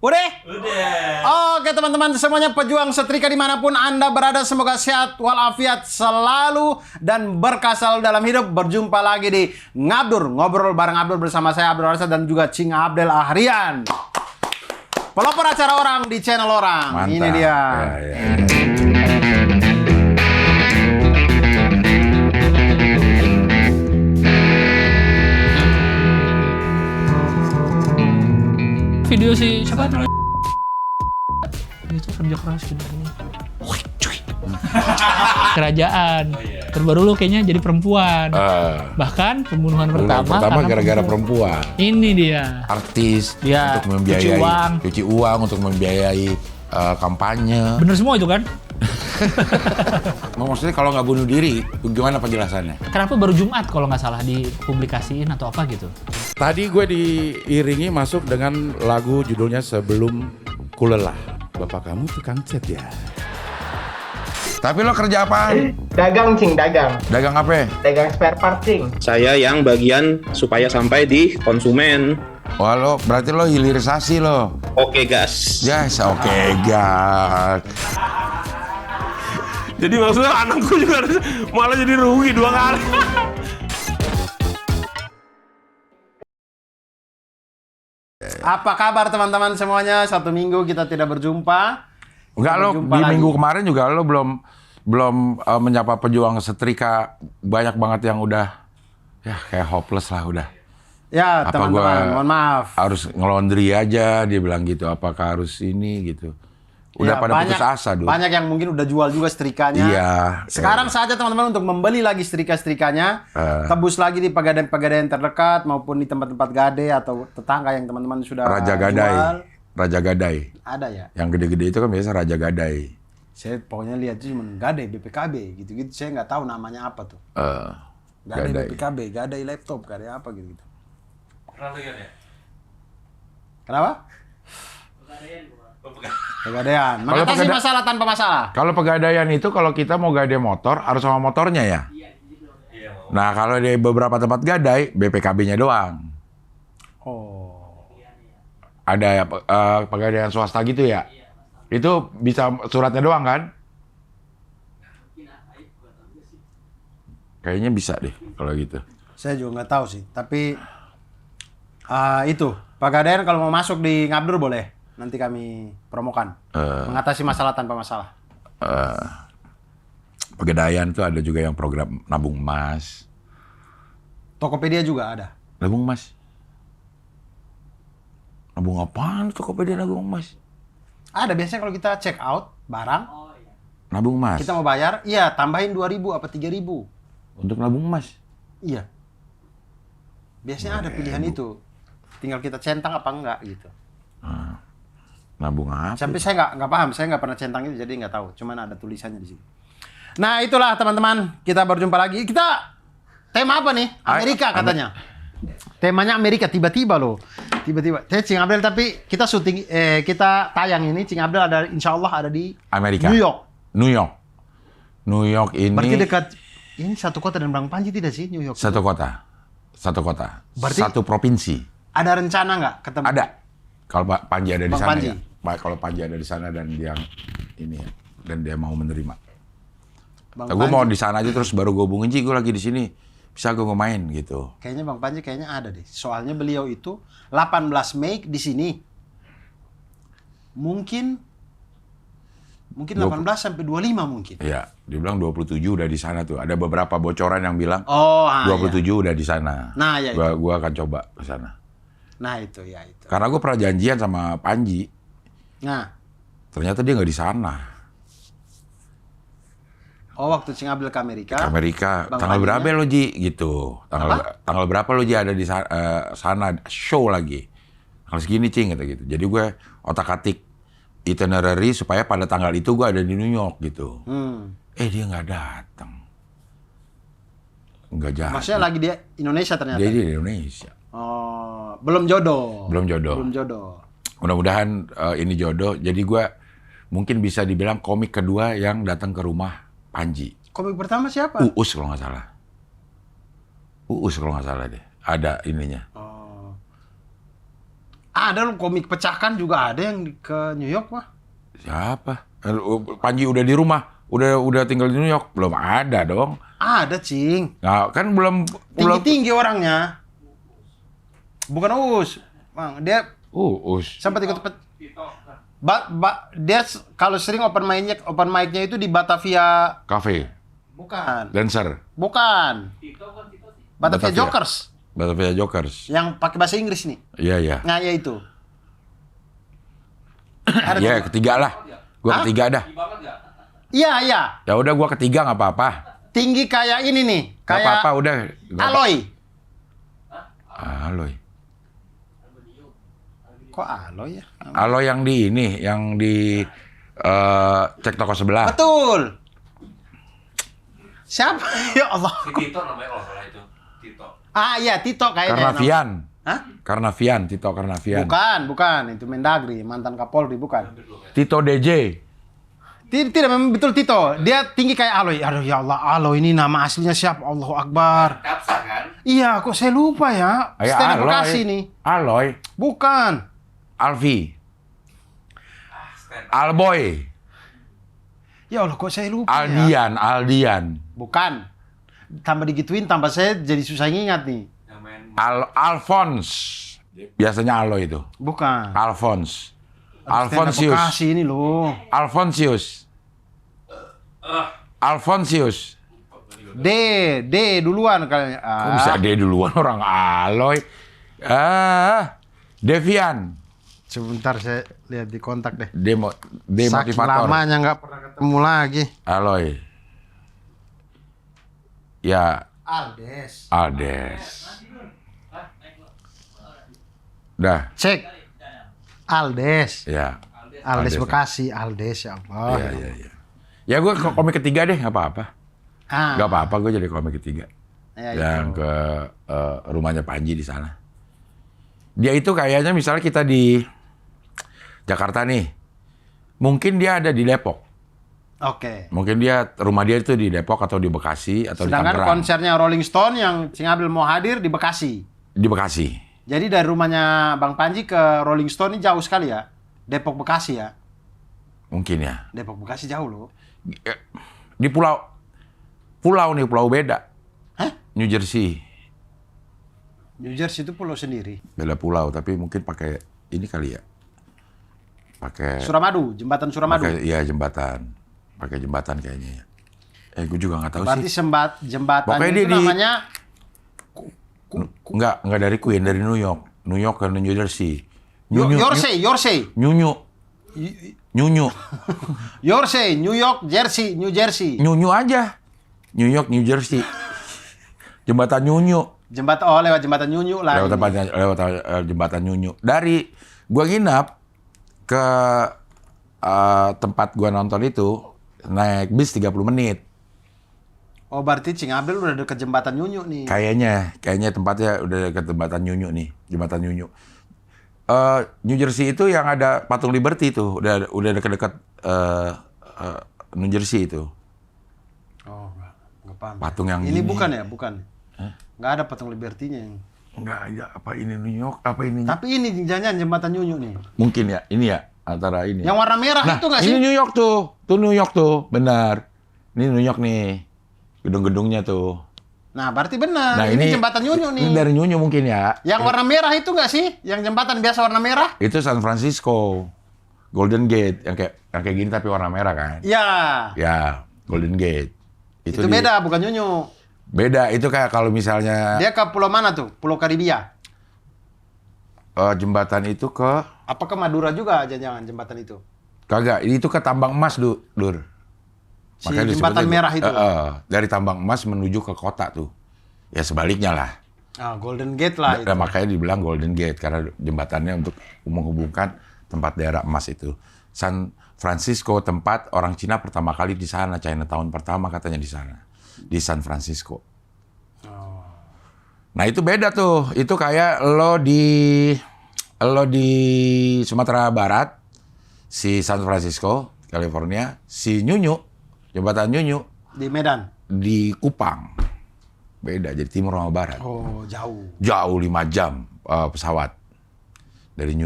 Udah? Udah. Oke teman-teman semuanya, pejuang setrika dimanapun Anda berada, semoga sehat walafiat selalu dan berkah selalu dalam hidup. Berjumpa lagi di Ngabdur, ngobrol bareng Abdul bersama saya Abdul Arsa dan juga Cing Abdel Ahrian. Pelopor acara orang di channel orang. Mantap. Ini dia. Ya. Video si siapa namanya? Itu kerja keras gitu. Kerajaan. Terbaru lu kayaknya jadi perempuan. Bahkan pembunuhan pertama karena gara-gara perempuan. Ini dia. Artis Ya, untuk membiayai cuci uang untuk membiayai kampanye. Bener semua itu kan? Maksudnya kalau nggak bunuh diri, gimana penjelasannya? Kenapa baru Jumat kalau nggak salah dipublikasiin atau apa gitu? Tadi gue diiringi masuk dengan lagu judulnya Sebelum Kulelah. Bapak kamu tukang cat ya? Tapi lo kerja apaan? Dagang, Cing, dagang. Dagang apa? Dagang spare part, Cing. Saya yang bagian supaya sampai di konsumen. Wah lo, berarti lo hilirisasi lo. Oke, gas. Yes, oke, gas. Jadi maksudnya anakku juga malah jadi rugi 2 kali. Apa kabar teman-teman semuanya? 1 minggu kita tidak berjumpa. Enggak lo, Berjumpa di lagi. minggu kemarin juga lo belum menyapa pejuang setrika. Banyak banget yang udah ya kayak hopeless lah udah. Ya Apa teman-teman, gua mohon maaf. Harus ngelondri aja, dia bilang gitu. Apakah harus ini gitu. Udah Ya, pada banyak, putus asa dulu. Banyak yang mungkin udah jual juga setrikanya. Iya. Sekarang saja teman-teman untuk membeli lagi setrika-setrikanya, tebus lagi di pegadaian-pegadaian terdekat maupun di tempat-tempat gade atau tetangga yang teman-teman sudah Raja Gadai. jual. Raja Gadai. Ada ya. Yang gede-gede itu kan biasa Raja Gadai. Saya pokoknya lihat cuma gade BPKB gitu-gitu. Saya nggak tahu namanya apa tuh. Gade Gadai. BPKB, gadai laptop, gadai apa gitu-gitu. Pernah lihat ya? Kenapa? Pegadaian. Mengatasi pegada- masalah tanpa masalah. Kalau pegadaian itu kalau kita mau gadai motor harus sama motornya ya. Nah kalau di beberapa tempat gadai BPKB-nya doang. Oh. Ada pegadaian swasta gitu ya. Itu bisa suratnya doang kan? Kayaknya bisa deh kalau gitu. Saya juga nggak tahu sih. Tapi itu pegadaian kalau mau masuk di Ngabdur boleh. Nanti kami promokan. Mengatasi masalah tanpa masalah. Pegadaian tuh ada juga yang program nabung emas. Tokopedia juga ada. Nabung emas? Nabung apaan Tokopedia nabung emas? Ada biasanya kalau kita check out barang, Nabung emas? kita mau bayar, iya tambahin 2.000 apa 3.000. Untuk nabung emas? Iya. Biasanya ada pilihan itu. Tinggal kita centang apa enggak gitu. Nabung apa? Sampai saya nggak paham, saya nggak pernah centang itu jadi nggak tahu. Cuman ada tulisannya di sini. Nah itulah teman-teman, kita berjumpa lagi. Kita tema apa nih? Amerika katanya. Temanya Amerika tiba-tiba loh. Tiba-tiba. Cing Abdel tapi kita syuting, kita tayang ini Cing Abdel ada, insya Allah ada di Amerika. New York. New York. New York ini Berarti dekat ini satu kota dan Bang Panji tidak sih New York? satu kota. Satu kota. Berarti- Satu provinsi. Ada rencana nggak ketemu? Ada. Kalau Pak Panji ada di Bang sana Panji. ya. Kalau Panji ada di sana dan dia ini ya, dan dia mau menerima. Bang Gue mau Panji. di sana aja terus baru gue hubungin, Ji, gue lagi di sini. Bisa gue main gitu. Kayaknya Bang Panji kayaknya ada deh. Soalnya beliau itu 18 Mei di sini. Mungkin 18 sampai 25 mungkin. Iya, dia bilang 27 udah di sana tuh. Ada beberapa bocoran yang bilang Oh, 27 udah di sana. Nah, ya, Gua akan coba ke sana. Nah, itu ya itu. Karena gue pernah janjian sama Panji. Nah, Ternyata dia nggak di sana. waktu Cing Abdel ke Amerika. Ke Amerika. Bang Tanggal Panjinya? berapa lo, Ji? Gitu. Tanggal berapa lo, Ji, ada di sana show lagi. Tanggal segini, Cing, kata gitu. Jadi gue otak-atik itinerary supaya pada tanggal itu gue ada di New York gitu. Dia nggak datang. Nggak jadi. Maksudnya lagi di Indonesia ternyata. Dia di Indonesia. Oh, belum jodoh. Belum jodoh. Belum jodoh. Mudah-mudahan ini jodoh. Jadi gue mungkin bisa dibilang komik kedua yang datang ke rumah Panji. Komik pertama siapa? Uus kalau nggak salah. Uus kalau nggak salah deh. Ada ininya. Oh. Ada loh komik pecahkan juga ada yang ke New York mah. Siapa? Panji udah di rumah, udah tinggal di New York, belum ada dong. Ada, Cing. Nah, kan belum Tinggi-tinggi orangnya. Bukan Uus. Bang, dia Us. sempat ikut dia kalau sering open mic-nya itu di Batavia. Cafe, Bukan. dancer. Bukan. Batavia Jokers. Batavia Jokers. Yang pakai bahasa Inggris nih. Iya, iya. Nah, ya itu. Iya, ketiga lah. Gua Hah? ketiga dah. Iya, iya. Ya udah gua ketiga nggak apa-apa. Tinggi kayak ini nih. Nggak Kayak apa-apa udah. Nggak apa- Aloy. Aloy. Kok Aloy ya? Aloy yang di ini, yang di cek toko sebelah. Betul. Siapa? Ya Allah. Tito namanya kalau salah itu. Tito. Ah, iya, Tito kayaknya. Karnavian. Hah? Karnavian, Tito Karnavian. Bukan. Itu Mendagri, mantan Kapolri, bukan. Tito DJ. Tidak, memang betul Tito. Dia tinggi kayak Aloy. Aduh, ya Allah, Aloy ini nama aslinya siapa? Allahu Akbar. Kapsa kan? Iya, kok saya lupa ya. Ya, Stand up Aloy. Bekasi nih. Aloy. Bukan. Alfi. Alboy. Ya Allah, kok saya lupa ya. Aldian. Bukan. Tambah digituin, tambah saya jadi susah ngingat nih. Yang main Alphonse. Biasanya Aloy itu. Bukan. Alphonse. Stand up Alfonsius. Bekasi ini loh. Alfonsius. D duluan kalian. Kok bisa dia duluan orang Aloy? Devian. Sebentar saya lihat di kontak deh. D Saking motivator. lamanya nggak pernah ketemu lagi. Aloy. Ya, Aldes. Dah. Cek. Aldes. Ya. Aldes Aldes. Bekasi. Aldes, ya Allah. Iya. Ya gue komik ketiga deh, nggak apa-apa. Ah. Nggak apa-apa, gue jadi komik ketiga. Ya, Yang itu. ke rumahnya Panji di sana. Dia itu kayaknya misalnya kita di Jakarta nih, mungkin dia ada di Depok. Oke. Mungkin rumah dia itu di Depok atau di Bekasi atau di Sedangkan Tangerang. konsernya Rolling Stone yang Cing Abdul mau hadir di Bekasi. Di Bekasi. Jadi dari rumahnya Bang Panji ke Rolling Stone ini jauh sekali ya. Depok Bekasi ya. Mungkin ya. Depok Bekasi jauh loh. Di pulau beda. Hah? New Jersey. New Jersey itu pulau sendiri. Beda pulau, tapi mungkin pakai ini kali ya. Pakai Suramadu, jembatan Suramadu. Iya, jembatan. Pakai jembatan kayaknya ya. Gue juga nggak tahu Berarti sih. jembatan Pokoknya itu dia namanya Nggak dari Queen, dari New York. New York ke New Jersey. Nyunyu. Yorsey. Nyunyu. Yorsey, New York, Jersey, New Jersey. Nyunyu aja. New York, New Jersey. Jembatan Nyunyu. Lewat jembatan Nyunyu lah. Lewat jembatan Nyunyu. Dari gua nginap ke tempat gua nonton itu naik bis 30 menit. Oh, berarti Cing Abdul udah deket jembatan Nyunyu nih. Kayaknya tempatnya udah dekat jembatan Nyunyu nih, jembatan Nyunyu. New Jersey itu yang ada patung Liberty itu, udah dekat-dekat New Jersey itu. Oh, nggak paham. Patung yang ini gini. bukan ya, bukan. Nggak ada patung Liberty-nya. Enggak, ya, apa ini New York, apa ini? Tapi ini jangan jembatan Nyunyu nih. Mungkin ya, ini ya antara ini. Yang warna merah Nah, itu nggak ini sih? New York tuh New York tuh, benar. Ini New York nih, gedung-gedungnya tuh. Nah, berarti benar. Nah, ini jembatan Nyunyu nih. Ini dari Nyunyu mungkin ya. Yang warna merah itu nggak sih? Yang jembatan biasa warna merah? Itu San Francisco, Golden Gate, yang kayak gini tapi warna merah kan? Ya. Ya, Golden Gate. Itu beda, bukan Nyunyu. Beda, itu kayak kalau misalnya Dia ke pulau mana tuh? Pulau Karibia. jembatan itu ke Apa ke Madura juga jangan-jangan jembatan itu? kagak, itu ke tambang emas, Dur. Si jembatan disebutnya merah itu. dari tambang emas menuju ke kota tuh. Ya sebaliknya lah. Ah, Golden Gate lah itu. Nah, makanya dibilang Golden Gate karena jembatannya untuk menghubungkan tempat daerah emas itu. San Francisco tempat orang Cina pertama kali di sana, Chinatown pertama katanya di sana. Di San Francisco. Nah, itu beda tuh. Itu kayak lo di Sumatera Barat, si San Francisco, California, si Nyunyu, jembatan Nyunyu Di Medan. di Kupang. Beda, jadi timur sama barat. Oh, jauh. Jauh 5 jam pesawat. dari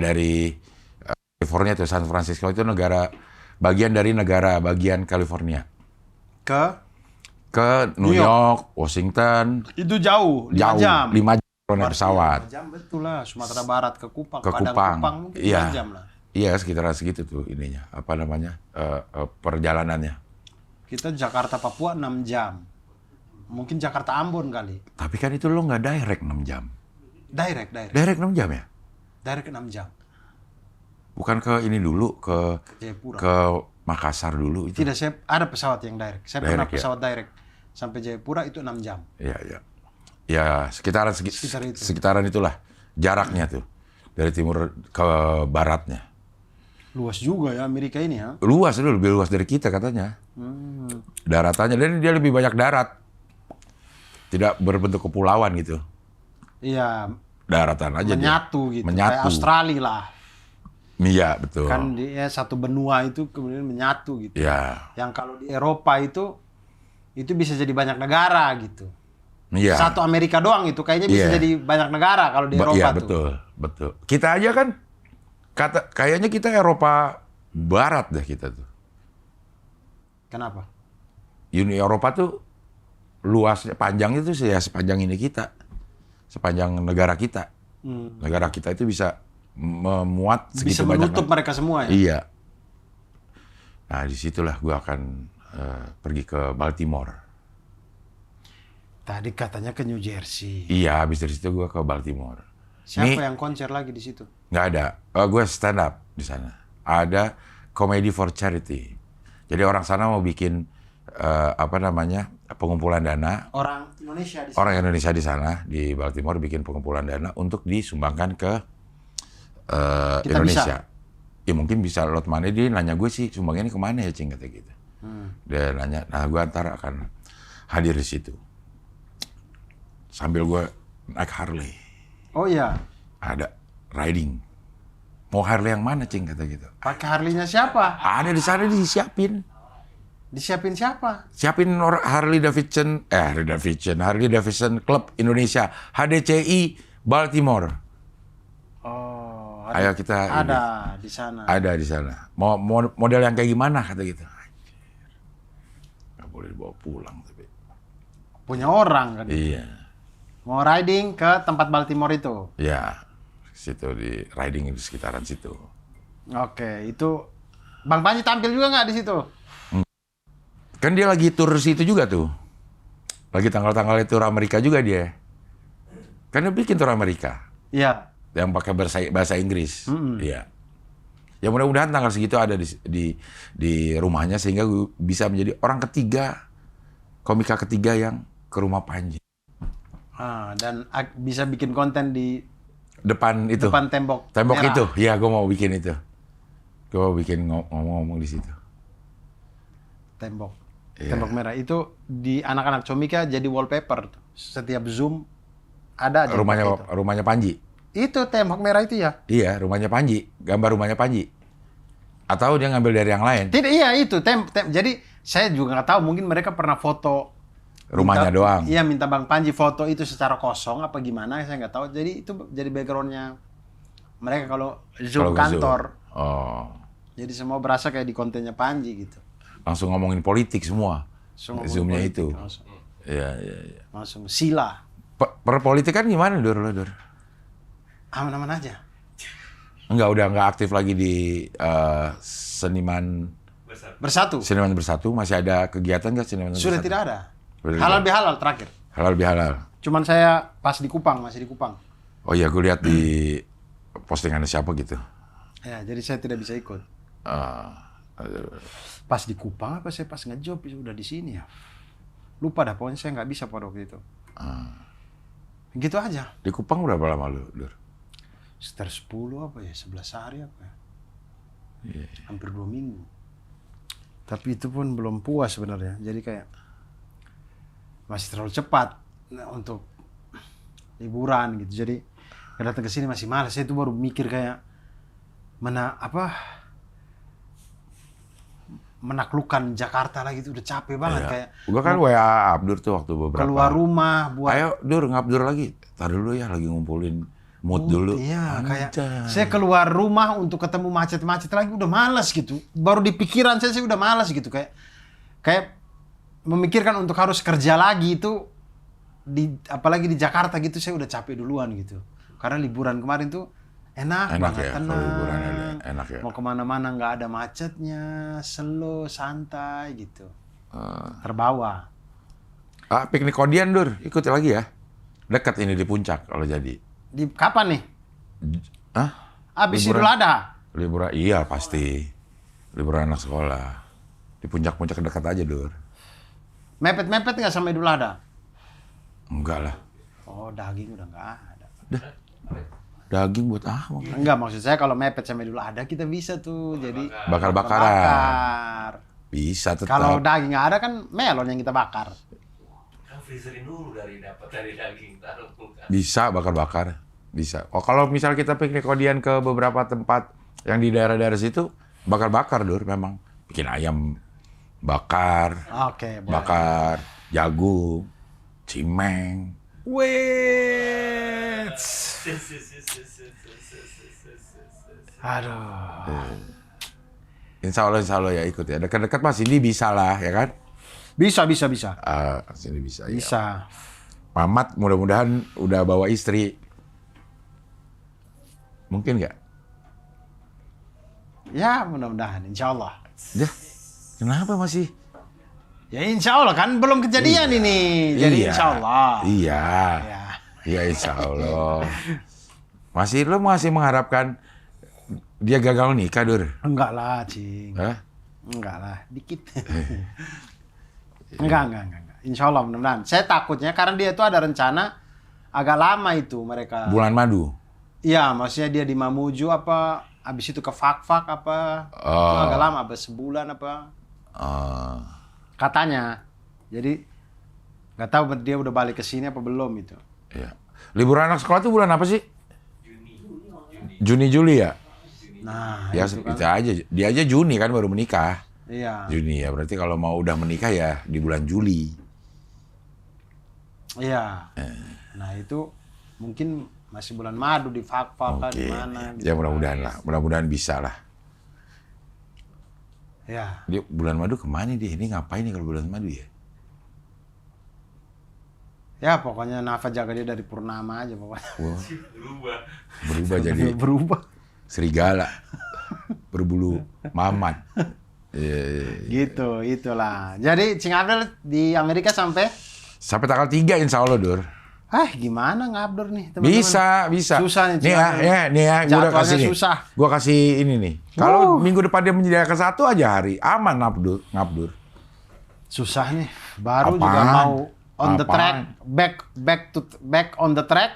dari California tuh, San Francisco itu bagian dari negara bagian California. Ke New York, Washington. Itu jauh, 5 Jauh, jam. 5 jam naik pesawat. 5 jam betul lah, Sumatera Barat ke Kupang. Ke Padang Kupang. Kupang mungkin 5 Iya. jam lah. Iya, sekitaran segitu tuh ininya. Apa namanya? Perjalanannya. Kita Jakarta Papua 6 jam. Mungkin Jakarta Ambon kali. Tapi kan itu lo nggak direct 6 jam. Direct. Direct 6 jam ya? Direct 6 jam. Bukan ke ini dulu, ke Jayapura. ke Makassar dulu itu. Tidak, saya ada pesawat yang direct. Saya pernah Direct, ya? pesawat direct. Sampai Jayapura itu 6 jam. Iya, iya. Ya, sekitaran Sekitar itu. sekitaran itulah jaraknya tuh. Dari timur ke baratnya. Luas juga ya Amerika ini ya. Luas, itu lebih luas dari kita katanya. Daratannya, dan dia lebih banyak darat. Tidak berbentuk kepulauan gitu. Iya, Daratan aja menyatu gitu. Menyatu. Kayak Australia lah. Iya, betul. Kan dia satu benua itu kemudian menyatu gitu. Iya. Yang kalau di Eropa itu bisa jadi banyak negara gitu. Iya. Satu Amerika doang itu kayaknya bisa Iya. jadi banyak negara kalau di Eropa Iya, tuh. betul. Kita aja kan kayaknya kita Eropa Barat deh kita tuh. Kenapa? Uni Eropa tuh luasnya, panjangnya tuh ya sepanjang ini kita. Sepanjang negara kita. Negara kita itu bisa memuat Bisa segitu banyak. menutup mereka semua ya? Iya. Nah, disitulah gua akan pergi ke Baltimore. Tadi katanya ke New Jersey. Iya, habis dari situ gua ke Baltimore. Siapa yang konser lagi di situ? Nggak ada. Gue stand up di sana. Ada Comedy for Charity. Jadi orang sana mau bikin pengumpulan dana. Orang Indonesia di sana. Orang Indonesia di sana di Baltimore bikin pengumpulan dana untuk disumbangkan ke Kita Indonesia. Ya mungkin bisa lot money. Dia nanya gue sih sumbangnya ini kemana ya, Cing, kata gitu. Dia nanya, nah gue antara akan hadir di situ. Sambil gue naik Harley. Oh iya. Ada riding. Mau Harley yang mana, Cing, kata gitu. Pakai Harley-nya siapa? Ada di sana disiapin. Disiapin siapa? Siapin Harley Davidson Club Indonesia, HDCI Baltimore. Oh, Ayo kita ada di sana. Ada di sana. Mau model yang kayak gimana, kata gitu. Anjir. Nggak boleh dibawa pulang tapi. Punya orang kan. Iya. Mau riding ke tempat Baltimore itu. Ya. Situ di riding di sekitaran situ. Oke, itu Bang Panji tampil juga nggak di situ? Kan dia lagi tur situ juga tuh. Lagi tanggal-tanggal tur Amerika juga dia. Kan dia bikin tur Amerika. Iya. Yang pakai bahasa Inggris. Iya. Ya mudah-mudahan tanggal segitu ada di rumahnya sehingga gue bisa menjadi orang ketiga, komika ketiga yang ke rumah Panji. Dan bisa bikin konten di Depan itu. depan tembok. Tembok merah. itu. Iya, gue mau bikin itu. Gue mau bikin ngomong-ngomong di situ. Tembok. Iya. Tembok merah itu di anak-anak comika jadi wallpaper. Setiap Zoom ada aja. pakai itu. Rumahnya Panji. Itu tembok merah itu ya? Iya, rumahnya Panji. Gambar rumahnya Panji. Atau dia ngambil dari yang lain. Tidak, iya itu. Jadi saya juga nggak tahu. Mungkin mereka pernah foto Rumahnya doang. Iya, minta Bang Panji foto itu secara kosong apa gimana, saya nggak tahu. Jadi itu jadi backgroundnya mereka kalau Zoom Kalau kantor. Zoom. Oh. Jadi semua berasa kayak di kontennya Panji gitu. Langsung ngomongin politik semua. Semua Zoom-nya politik, itu. Langsung, Iya. langsung sila. Perpolitikan gimana, Dur? Aman-aman aja. Udah nggak aktif lagi di Seniman Bersatu. Bersatu. Masih ada kegiatan nggak Seniman Sudah Bersatu? tidak ada. Sudah Halal tidak. bihalal terakhir. Halal bihalal. Cuman saya pas di Kupang, masih di Kupang. Oh iya, gue lihat di postingannya siapa gitu. Ya, jadi saya tidak bisa ikut. Pas di Kupang apa saya pas ngejob udah di sini ya. Lupa dah, pokoknya saya nggak bisa pada waktu itu. Gitu aja. Di Kupang berapa lama lu, Dur? Sekitar 10 apa ya, 11 hari apa ya. Iya. Hampir 2 minggu. Tapi itu pun belum puas sebenarnya. Jadi kayak masih terlalu cepat untuk liburan gitu. Jadi datang ke sini masih malas. Saya itu baru mikir kayak menaklukkan Jakarta lagi itu udah capek banget. Iya. Kayak Gua kan WA Abdur tuh waktu beberapa. keluar rumah buat Ayo, Dur, ngabdur lagi. Tar dulu ya, lagi ngumpulin mood dulu. Iya, kayak Anjay. saya keluar rumah untuk ketemu macet-macet lagi udah malas gitu. Baru di pikiran saya udah malas gitu, kayak memikirkan untuk harus kerja lagi itu apalagi di Jakarta gitu saya udah capek duluan gitu. Karena liburan kemarin tuh enak banget, ya, tenang. kalau liburan enak ya. Mau kemana-mana nggak ada macetnya, slow, santai gitu. Terbawa. Piknik Kodian, Dur. Ikut lagi ya. Dekat ini di puncak kalau jadi. Di kapan nih? Abis Idul Liburan. Adha. Liburan, iya pasti. Liburan anak sekolah. Di puncak-puncak dekat aja, Dur. Mepet-mepet nggak sama Idul Adha? Enggak lah. Oh, daging udah nggak ada. Daging buat Enggak, maksud saya kalau mepet sama Idul Adha kita bisa tuh jadi bakar-bakaran. bakar. Bisa tetap. Kalau daging nggak ada kan melon yang kita bakar. Freezerin dulu dapat dari daging taruh kulkas. Bisa bakar-bakar. Bisa. Oh, kalau misal kita piknik Kodian ke beberapa tempat yang di daerah-daerah situ, bakar-bakar, Dur, memang. Bikin ayam bakar, Oke, boleh. bakar jagung, cimeng. Wait. Aduh. Insya Allah ya ikut ya. Dekat-dekat Mas ini bisa lah, ya kan? Bisa. Sini bisa. Ya. Bisa. Mamat mudah-mudahan udah bawa istri. Mungkin nggak? Ya, mudah-mudahan. Insya Allah. Ya, kenapa masih? Ya, insya Allah kan belum kejadian ini. Jadi Iya. insya Allah. Iya. Ya. Iya, insya Allah. Lo masih mengharapkan dia gagal nikah, Dur? Enggak lah, Cing. Hah? Enggak lah, dikit. Enggak. Insya Allah mudah-mudahan. Saya takutnya karena dia itu ada rencana agak lama itu mereka. Bulan madu. Iya, maksudnya dia di Mamuju apa, habis itu ke Fak-Fak apa. Itu agak lama, apa sebulan apa. Katanya. Jadi nggak tahu dia udah balik ke sini apa belum itu. Iya. Liburan anak sekolah tuh bulan apa sih? Juni Juli ya? Nah, Ya, itu kan. itu aja. Dia aja Juni kan baru menikah. Iya. Juni ya, berarti kalau mau udah menikah ya di bulan Juli. Iya. Nah, itu mungkin masih bulan madu di Fak-Fak kan di mana gitu. Ya mudah-mudahan lah, mudah-mudahan bisa lah. Ya. Dia bulan madu kemana dia? Ini ngapain nih kalau bulan madu ya? Ya, pokoknya Nafa jaga dia dari purnama aja pokoknya. Wah, berubah jadi Berubah. serigala, berbulu mamat. Gitu, itulah. Jadi Cing Abdul di Amerika sampai Sampai tanggal 3 insya Allah, Dur. gimana ngabdur nih teman-teman? Bisa. Susah nih, Nih ya, gue udah Jadwalnya kasih nih. susah. Gue kasih ini nih. Kalau minggu depan dia menyediakan 1 aja hari, aman ngabdur. Susah nih. Baru Apaan? juga mau on the Apaan? track, back on the track.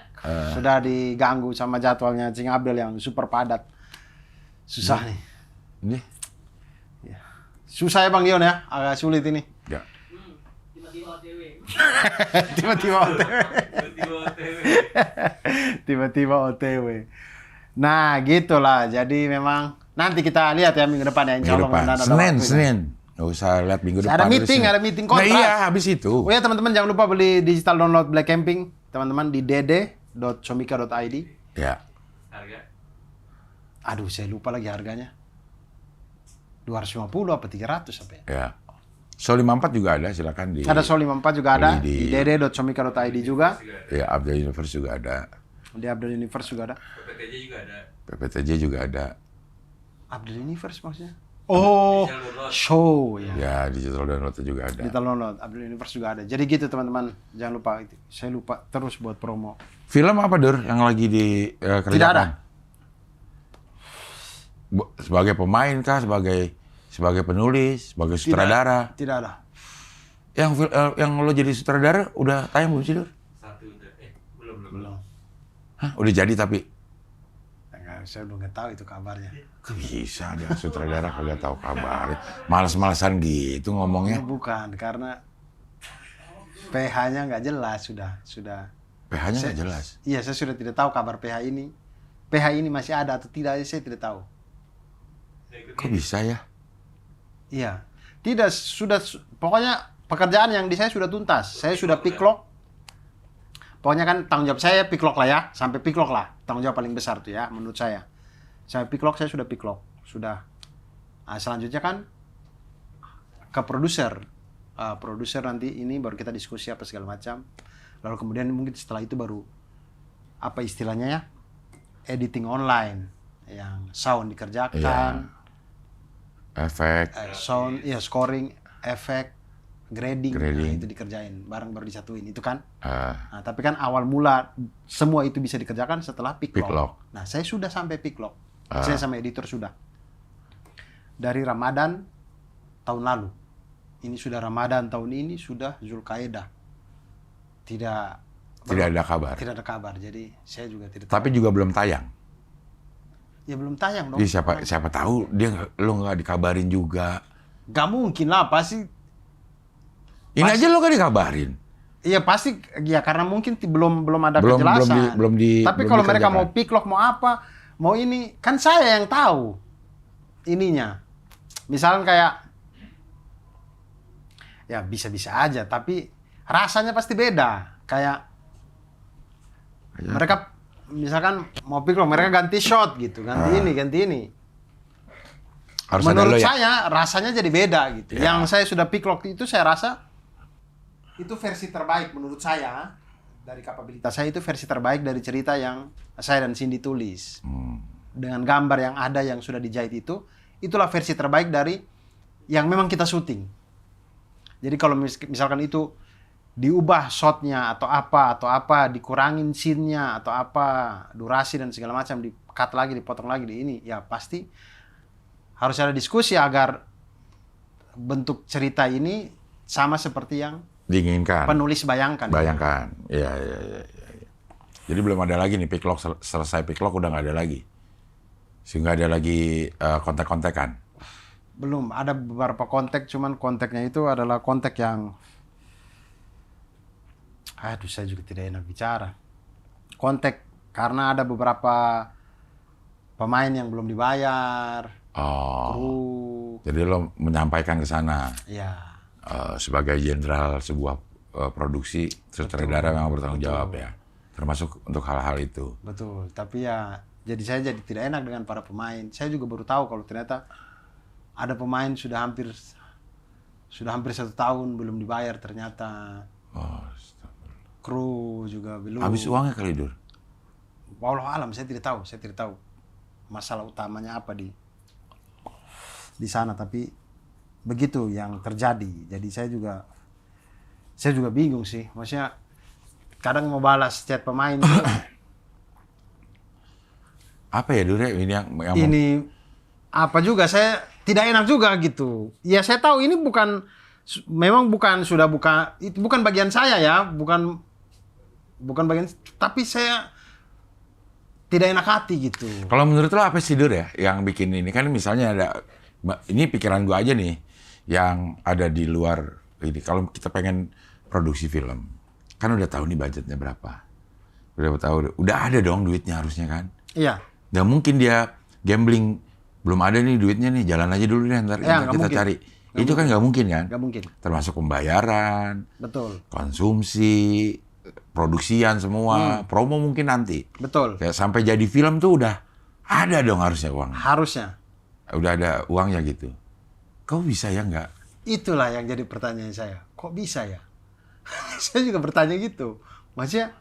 Sudah diganggu sama jadwalnya Cing Abdul yang super padat. Susah nih. Ini, Susah ya Bang Dion ya, agak sulit ini. ya. Tiba-tiba OTW. Tiba-tiba OTW. Nah, gitulah. Jadi memang nanti kita lihat ya minggu depan ya, insya Minggu Allah. depan, mudah-mudahan ada waktunya. Senin. Nggak usah lihat minggu depan. Ada meeting, Senin. ada meeting kontrak. Nah, iya, habis itu. Oh ya teman-teman jangan lupa beli digital download Black Camping teman-teman di dede.comika.id. Ya. Harga? Aduh, saya lupa lagi harganya. 250 apa 300 apa ya? Ya. Sol 54 juga ada, silakan di. Ada Sol 54 juga ada, beli di dede.comika.id juga. Ya, Abdul Universe juga ada. Di Abdul Universe juga ada. PPTJ juga ada. PPTJ juga ada. Abdul Universe maksudnya? Oh, Digital download. show ya. Ya, digital download juga ada. Digital download Abdul Universe juga ada. Jadi gitu teman-teman, jangan lupa itu. Saya lupa terus buat promo. Film apa, Dur, yang lagi dikerjakan? Tidak ada. Sebagai pemain kah, sebagai penulis, sebagai sutradara? Tidak ada. Yang lo jadi sutradara udah tayang belum sih, Dur? Satu udah. Belum. Hah, udah jadi tapi Enggak, saya belum tahu itu kabarnya. kok bisa ada sutradara kagak tahu kabar. Males-malesan gitu ngomongnya. Bukan, karena PH-nya nggak jelas sudah. PH-nya nggak jelas. Iya, saya sudah tidak tahu kabar PH ini. PH ini masih ada atau tidak, saya tidak tahu. Kok bisa ya? Iya. Tidak, pokoknya pekerjaan yang di saya sudah tuntas. Saya sudah pick lock. Pokoknya kan tanggung jawab saya pick lock lah ya, sampai pick lock lah. Tanggung jawab paling besar tuh ya, menurut saya. Sampai pick lock saya sudah pick lock, sudah. Nah, selanjutnya kan ke produser. Produser nanti ini baru kita diskusi apa segala macam. Lalu kemudian mungkin setelah itu baru apa istilahnya ya, editing online yang sound dikerjakan, efek, sound, ya scoring, efek, grading. Nah, Grading. itu dikerjain, bareng baru disatuin itu kan. eh, Nah, tapi kan awal mula semua itu bisa dikerjakan setelah pick Pick lock. lock. Nah, saya sudah sampai pick lock. Saya sama editor sudah. Dari Ramadan tahun lalu. Ini sudah Ramadan tahun ini, sudah Zulkaidah. Tidak ada kabar. Tidak ada kabar. Jadi saya juga tidak Tapi juga belum tayang. ya belum tayang dong. Jadi siapa tahu lo nggak dikabarin juga. Gak mungkin lah, pasti. Ini aja lo nggak dikabarin. Iya pasti, ya karena mungkin belum ada Belum- kejelasan. Tapi belum kalau mereka dikerjakan. mau pick lock, mau apa, mau ini, kan saya yang tahu ininya. Misalnya kayak, ya bisa-bisa aja, tapi rasanya pasti beda. Kayak mereka misalkan mau pick lock, mereka ganti shot gitu, ganti ini. Harus ada Menurut lo ya. saya rasanya jadi beda gitu. Ya. Yang saya sudah pick lock itu saya rasa itu versi terbaik menurut saya dari kapabilitas saya, itu versi terbaik dari cerita yang saya dan Cindy tulis. Dengan gambar yang ada yang sudah dijahit itu, itulah versi terbaik dari yang memang kita syuting. Jadi kalau misalkan itu diubah shotnya atau apa, dikurangin scene-nya atau apa, durasi dan segala macam, di-cut lagi, dipotong lagi di ini, ya pasti harus ada diskusi agar bentuk cerita ini sama seperti yang Diinginkan. penulis bayangkan. Bayangkan. Iya. Jadi belum ada lagi nih pick lock, selesai pick lock udah nggak ada lagi. Sehingga ada lagi kontak-kontakan. Belum, ada beberapa kontak, cuman kontaknya itu adalah kontak yang aduh saya juga tidak enak bicara. Kontak karena ada beberapa pemain yang belum dibayar. Oh. Kru. Jadi lo menyampaikan ke sana Ya, sebagai jenderal sebuah produksi, sutradara memang bertanggung jawab ya. Termasuk untuk hal-hal itu. betul. Tapi ya jadi saya jadi tidak enak dengan para pemain. Saya juga baru tahu kalau ternyata ada pemain sudah hampir 1 tahun belum dibayar ternyata. Oh, Kru juga belum. habis uangnya kali, Dur. Wallahu alam, saya tidak tahu masalah utamanya apa di sana, tapi begitu yang terjadi. Jadi saya juga bingung sih, maksudnya kadang mau balas chat pemain tuh, Apa ya, Dur, ya? Ini yang ini apa juga, saya tidak enak juga gitu. Ya saya tahu ini memang itu bukan bagian saya ya, bukan bagian, tapi saya tidak enak hati gitu. Kalau menurut lo apa sih, Dur, ya yang bikin ini? Kan misalnya ada, ini pikiran gua aja nih, yang ada di luar ini. Kalau kita pengen produksi film, kan udah tahu nih budgetnya berapa. Udah ada dong duitnya harusnya kan. Iya. Nggak mungkin dia gambling, belum ada nih duitnya nih, jalan aja dulu deh, ntar Ya, nggak kita mungkin. cari. Itu kan nggak mungkin kan? Nggak mungkin. Termasuk pembayaran, Betul. konsumsi, produksian semua, promo mungkin nanti. Betul. Kayak sampai jadi film tuh udah ada dong harusnya uang. Harusnya. Udah ada uangnya gitu. Kok bisa ya nggak? Itulah yang jadi pertanyaan saya. Kok bisa ya? Saya juga bertanya gitu. Maksudnya,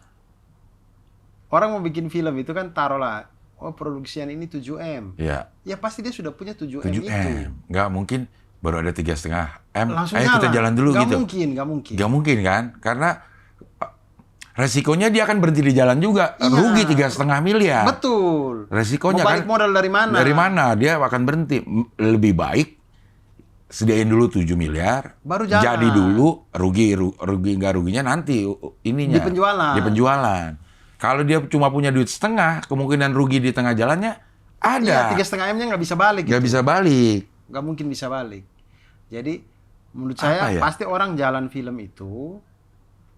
orang mau bikin film itu kan taruhlah, oh produksian ini 7M. Ya, Ya pasti dia sudah punya 7M 7M. itu. Nggak mungkin baru ada 3,5 M. Langsung Ayo kita nyala. jalan dulu Nggak gitu. Nggak mungkin. Nggak mungkin kan? Karena resikonya dia akan berhenti di jalan juga. Iya. Rugi 3,5 miliar. Betul. Resikonya Mau balik kan modal dari mana? dari mana? Dia akan berhenti. Lebih baik sediain dulu 7 miliar. Baru jalan. Jadi dulu rugi nggak ruginya nanti ininya. Di penjualan. Di penjualan. Kalau dia cuma punya duit setengah, kemungkinan rugi di tengah jalannya ada. Iya, 3,5M-nya nggak bisa balik. Nggak gitu. bisa balik. Nggak mungkin bisa balik. Jadi, menurut Apa saya ya? pasti orang jalan film itu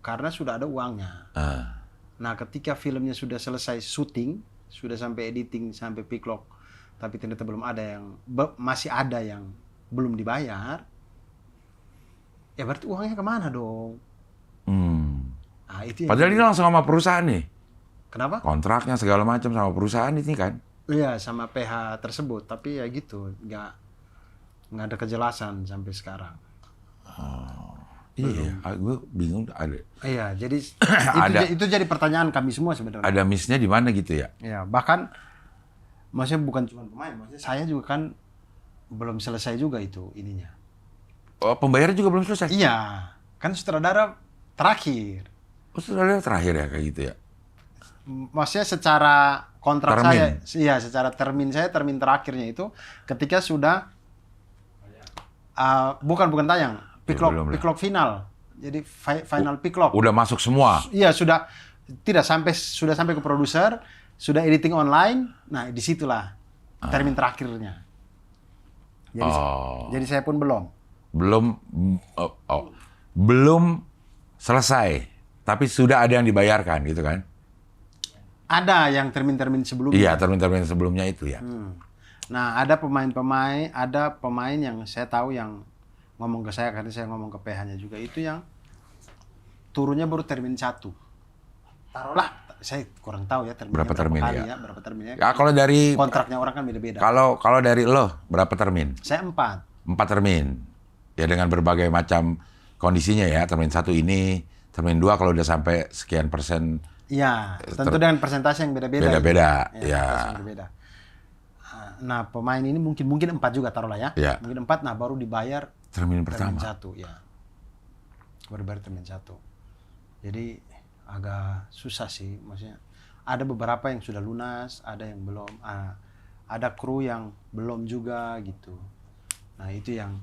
karena sudah ada uangnya. Ah. Nah, ketika filmnya sudah selesai syuting, sudah sampai editing, sampai pick lock, tapi ternyata belum ada yang, masih ada yang belum dibayar, ya berarti uangnya kemana dong? Hmm. Nah, Nah, itu yang Padahal ini langsung sama perusahaan nih. kenapa? Kontraknya segala macam sama perusahaan ini kan. Iya, sama PH tersebut, tapi ya gitu, nggak ada kejelasan sampai sekarang. Iya, gue bingung ada. Iya, jadi Ada. itu jadi pertanyaan kami semua sebenarnya. Ada miss-nya di mana gitu ya? Ya, bahkan maksudnya bukan cuma pemain, maksudnya saya juga kan belum selesai juga itu ininya. Oh, pembayaran juga belum selesai? Iya, kan sutradara terakhir. Oh, sudah terakhir ya kayak gitu ya? Maksudnya secara kontrak Termin. saya, iya secara termin terakhirnya itu ketika sudah bukan tayang, belum lah. pick-lock final. Jadi final pick-lock. Udah masuk semua? Iya, sudah sampai ke produser, sudah editing online. Nah, disitulah termin terakhirnya. Jadi saya pun belum. Belum selesai, tapi sudah ada yang dibayarkan gitu kan? Ada yang termin-termin sebelumnya. Iya, termin-termin sebelumnya itu ya. Nah, ada pemain yang saya tahu yang ngomong ke saya, karena saya ngomong ke PH-nya juga, itu yang turunnya baru termin 1. Taruhlah, saya kurang tahu ya terminnya Berapa termin kali ya? berapa terminnya. Ya, kalau dari Kontraknya orang kan beda-beda. kalau dari lo berapa termin? Saya 4. 4 termin. Ya dengan berbagai macam kondisinya ya. Termin 1 ini, termin 2 kalau udah sampai sekian persen. Iya, tentu dengan persentase yang beda-beda. Beda-beda, gitu. ya. Persentase yang berbeda. Nah, pemain ini mungkin 4 juga taruhlah ya. Ya. Mungkin 4, nah baru dibayar Termin termin pertama. 1, ya. Baru dibayar termin 1. Jadi agak susah sih, maksudnya. Ada beberapa yang sudah lunas, ada yang belum. Ada kru yang belum juga gitu. Nah, itu yang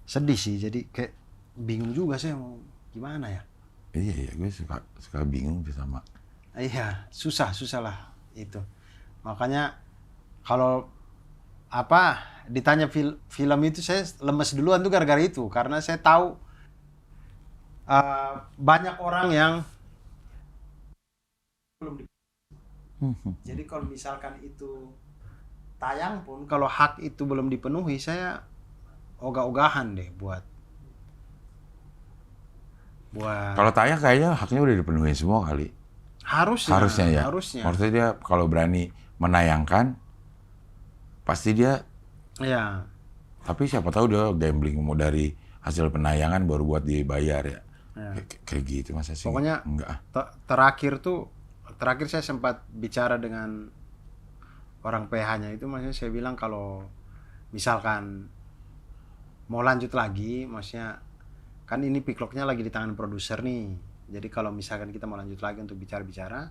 sedih sih. Jadi kayak bingung juga sih mau gimana ya. Iya, gue suka bingung sih sama. Iya, susah lah itu. Makanya kalau ditanya film itu saya lemes duluan tuh gara-gara itu, karena saya tahu banyak orang yang belum jadi kalau misalkan itu tayang pun kalau hak itu belum dipenuhi, saya ogah-ogahan deh buat Kalau tayang kayaknya haknya udah dipenuhi semua kali. Harusnya ya. Maksudnya dia kalau berani menayangkan, pasti dia. Iya. Tapi siapa tahu dia gambling mau dari hasil penayangan baru buat dibayar ya. Kayak gitu masa sih? Pokoknya enggak. Terakhir saya sempat bicara dengan orang PH-nya itu, maksudnya saya bilang kalau misalkan mau lanjut lagi, maksudnya kan ini picklocknya lagi di tangan produser nih. Jadi kalau misalkan kita mau lanjut lagi untuk bicara-bicara,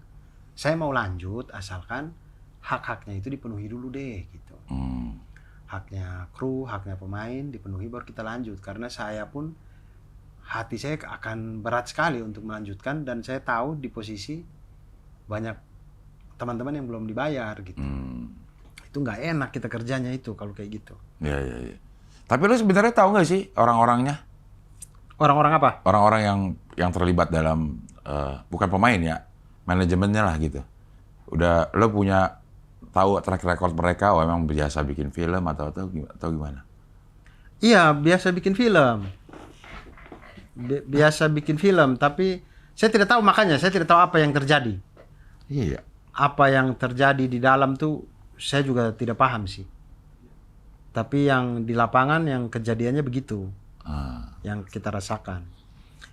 saya mau lanjut asalkan hak-haknya itu dipenuhi dulu deh gitu. Haknya kru, haknya pemain dipenuhi baru kita lanjut. Karena saya pun hati saya akan berat sekali untuk melanjutkan, dan saya tahu di posisi banyak teman-teman yang belum dibayar gitu. Itu nggak enak kita kerjanya itu kalau kayak gitu. Iya. Tapi lu sebenarnya tahu nggak sih orang-orangnya? Orang-orang apa? Orang-orang yang terlibat dalam bukan pemain ya, manajemennya lah gitu. Udah lo punya tahu track record mereka, emang biasa bikin film atau gimana? Iya, biasa bikin film. Biasa bikin film, tapi saya tidak tahu, makanya saya tidak tahu apa yang terjadi. Iya. Apa yang terjadi di dalam tuh saya juga tidak paham sih. Tapi yang di lapangan yang kejadiannya begitu. Yang kita rasakan.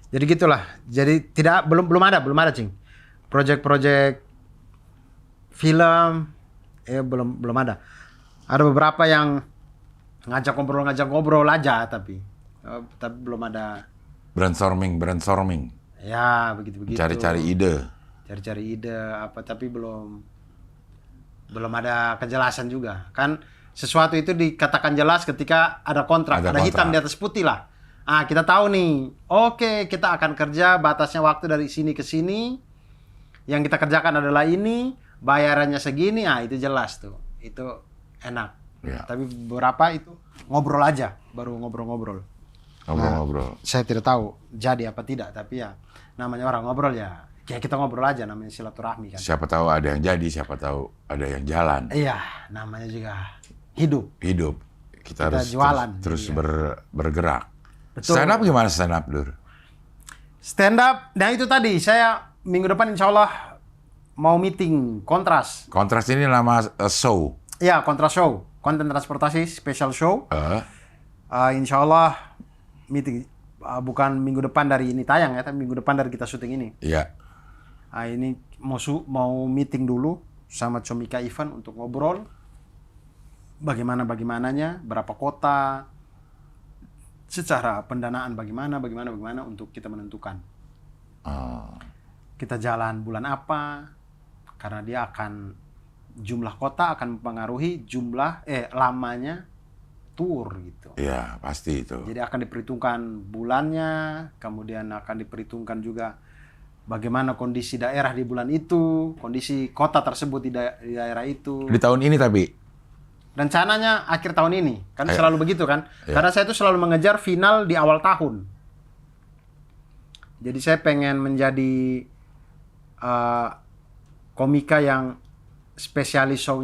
Jadi gitulah. Jadi belum ada Cing. Project film belum ada. Ada beberapa yang ngajak ngobrol aja, tapi belum ada. Brainstorming. Ya, begitu. Cari-cari ide. Tapi belum ada kejelasan juga. Kan sesuatu itu dikatakan jelas ketika ada kontrak, ada hitam di atas putih lah. Kita tahu nih, oke, kita akan kerja, batasnya waktu dari sini ke sini. Yang kita kerjakan adalah ini, bayarannya segini, itu jelas tuh. Itu enak. Ya. Tapi beberapa itu ngobrol aja, baru ngobrol-ngobrol. Ngobrol-ngobrol. Saya tidak tahu jadi apa tidak, tapi ya namanya orang ngobrol ya kita ngobrol aja, namanya silaturahmi kan. Siapa tahu ada yang jadi, siapa tahu ada yang jalan. Iya, namanya juga hidup. Kita harus jualan. terus Iya. bergerak. Betul. Stand up gimana stand up, Dur? Stand up, nah itu tadi saya minggu depan insya Allah mau meeting Kontras. Kontras ini nama show. Ya, Kontras Show, konten transportasi special show. Eh, Insya Allah meeting bukan minggu depan dari ini tayang ya, tapi minggu depan dari kita syuting ini. Iya. Ini mau meeting dulu sama Comika Ivan untuk ngobrol bagaimananya, berapa kota, secara pendanaan bagaimana untuk kita menentukan. Kita jalan bulan apa, karena dia akan jumlah kota akan mempengaruhi lamanya tour gitu. Iya, pasti itu. Jadi akan diperhitungkan bulannya, kemudian akan diperhitungkan juga bagaimana kondisi daerah di bulan itu, kondisi kota tersebut di daerah itu. Di tahun ini tapi. Rencananya akhir tahun ini, kan selalu begitu kan? Iya. Karena saya itu selalu mengejar final di awal tahun. Jadi saya pengen menjadi komika yang spesialis show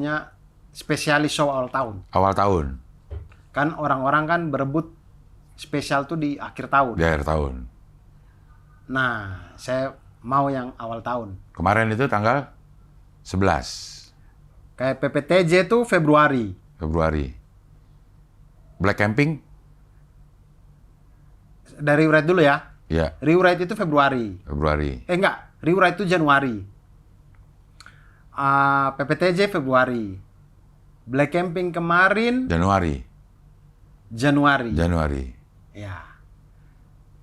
awal tahun. Awal tahun. Kan orang-orang kan berebut spesial tuh di akhir tahun. Di akhir tahun. Nah, saya mau yang awal tahun. Kemarin itu tanggal 11 Kayak PPTJ tuh Februari. Black Camping? Dari Rewrite dulu ya. Iya, Rewrite itu Februari. Enggak, Rewrite itu Januari. PPTJ Februari. Black Camping kemarin Januari. Ya.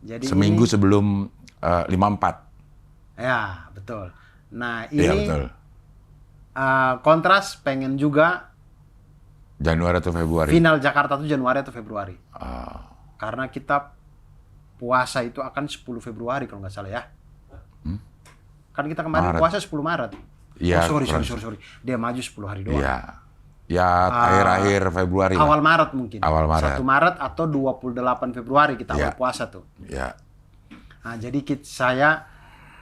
Jadi Seminggu ini, sebelum 54. ya, betul. Nah, Iya, ini betul. Kontras pengen juga Januari atau Februari. final Jakarta tuh Januari atau Februari. Ah, Karena kita puasa itu akan 10 Februari kalau nggak salah ya. Kan kita kemarin Maret. puasa 10 Maret. Iya, sorry. kurang- Dia maju 10 hari doang. Iya. Ya, akhir-akhir Februari lah. Awal Maret mungkin. Awal Maret. 1 Maret atau 28 Februari kita awal Iya. puasa tuh. Ya. Nah, jadi saya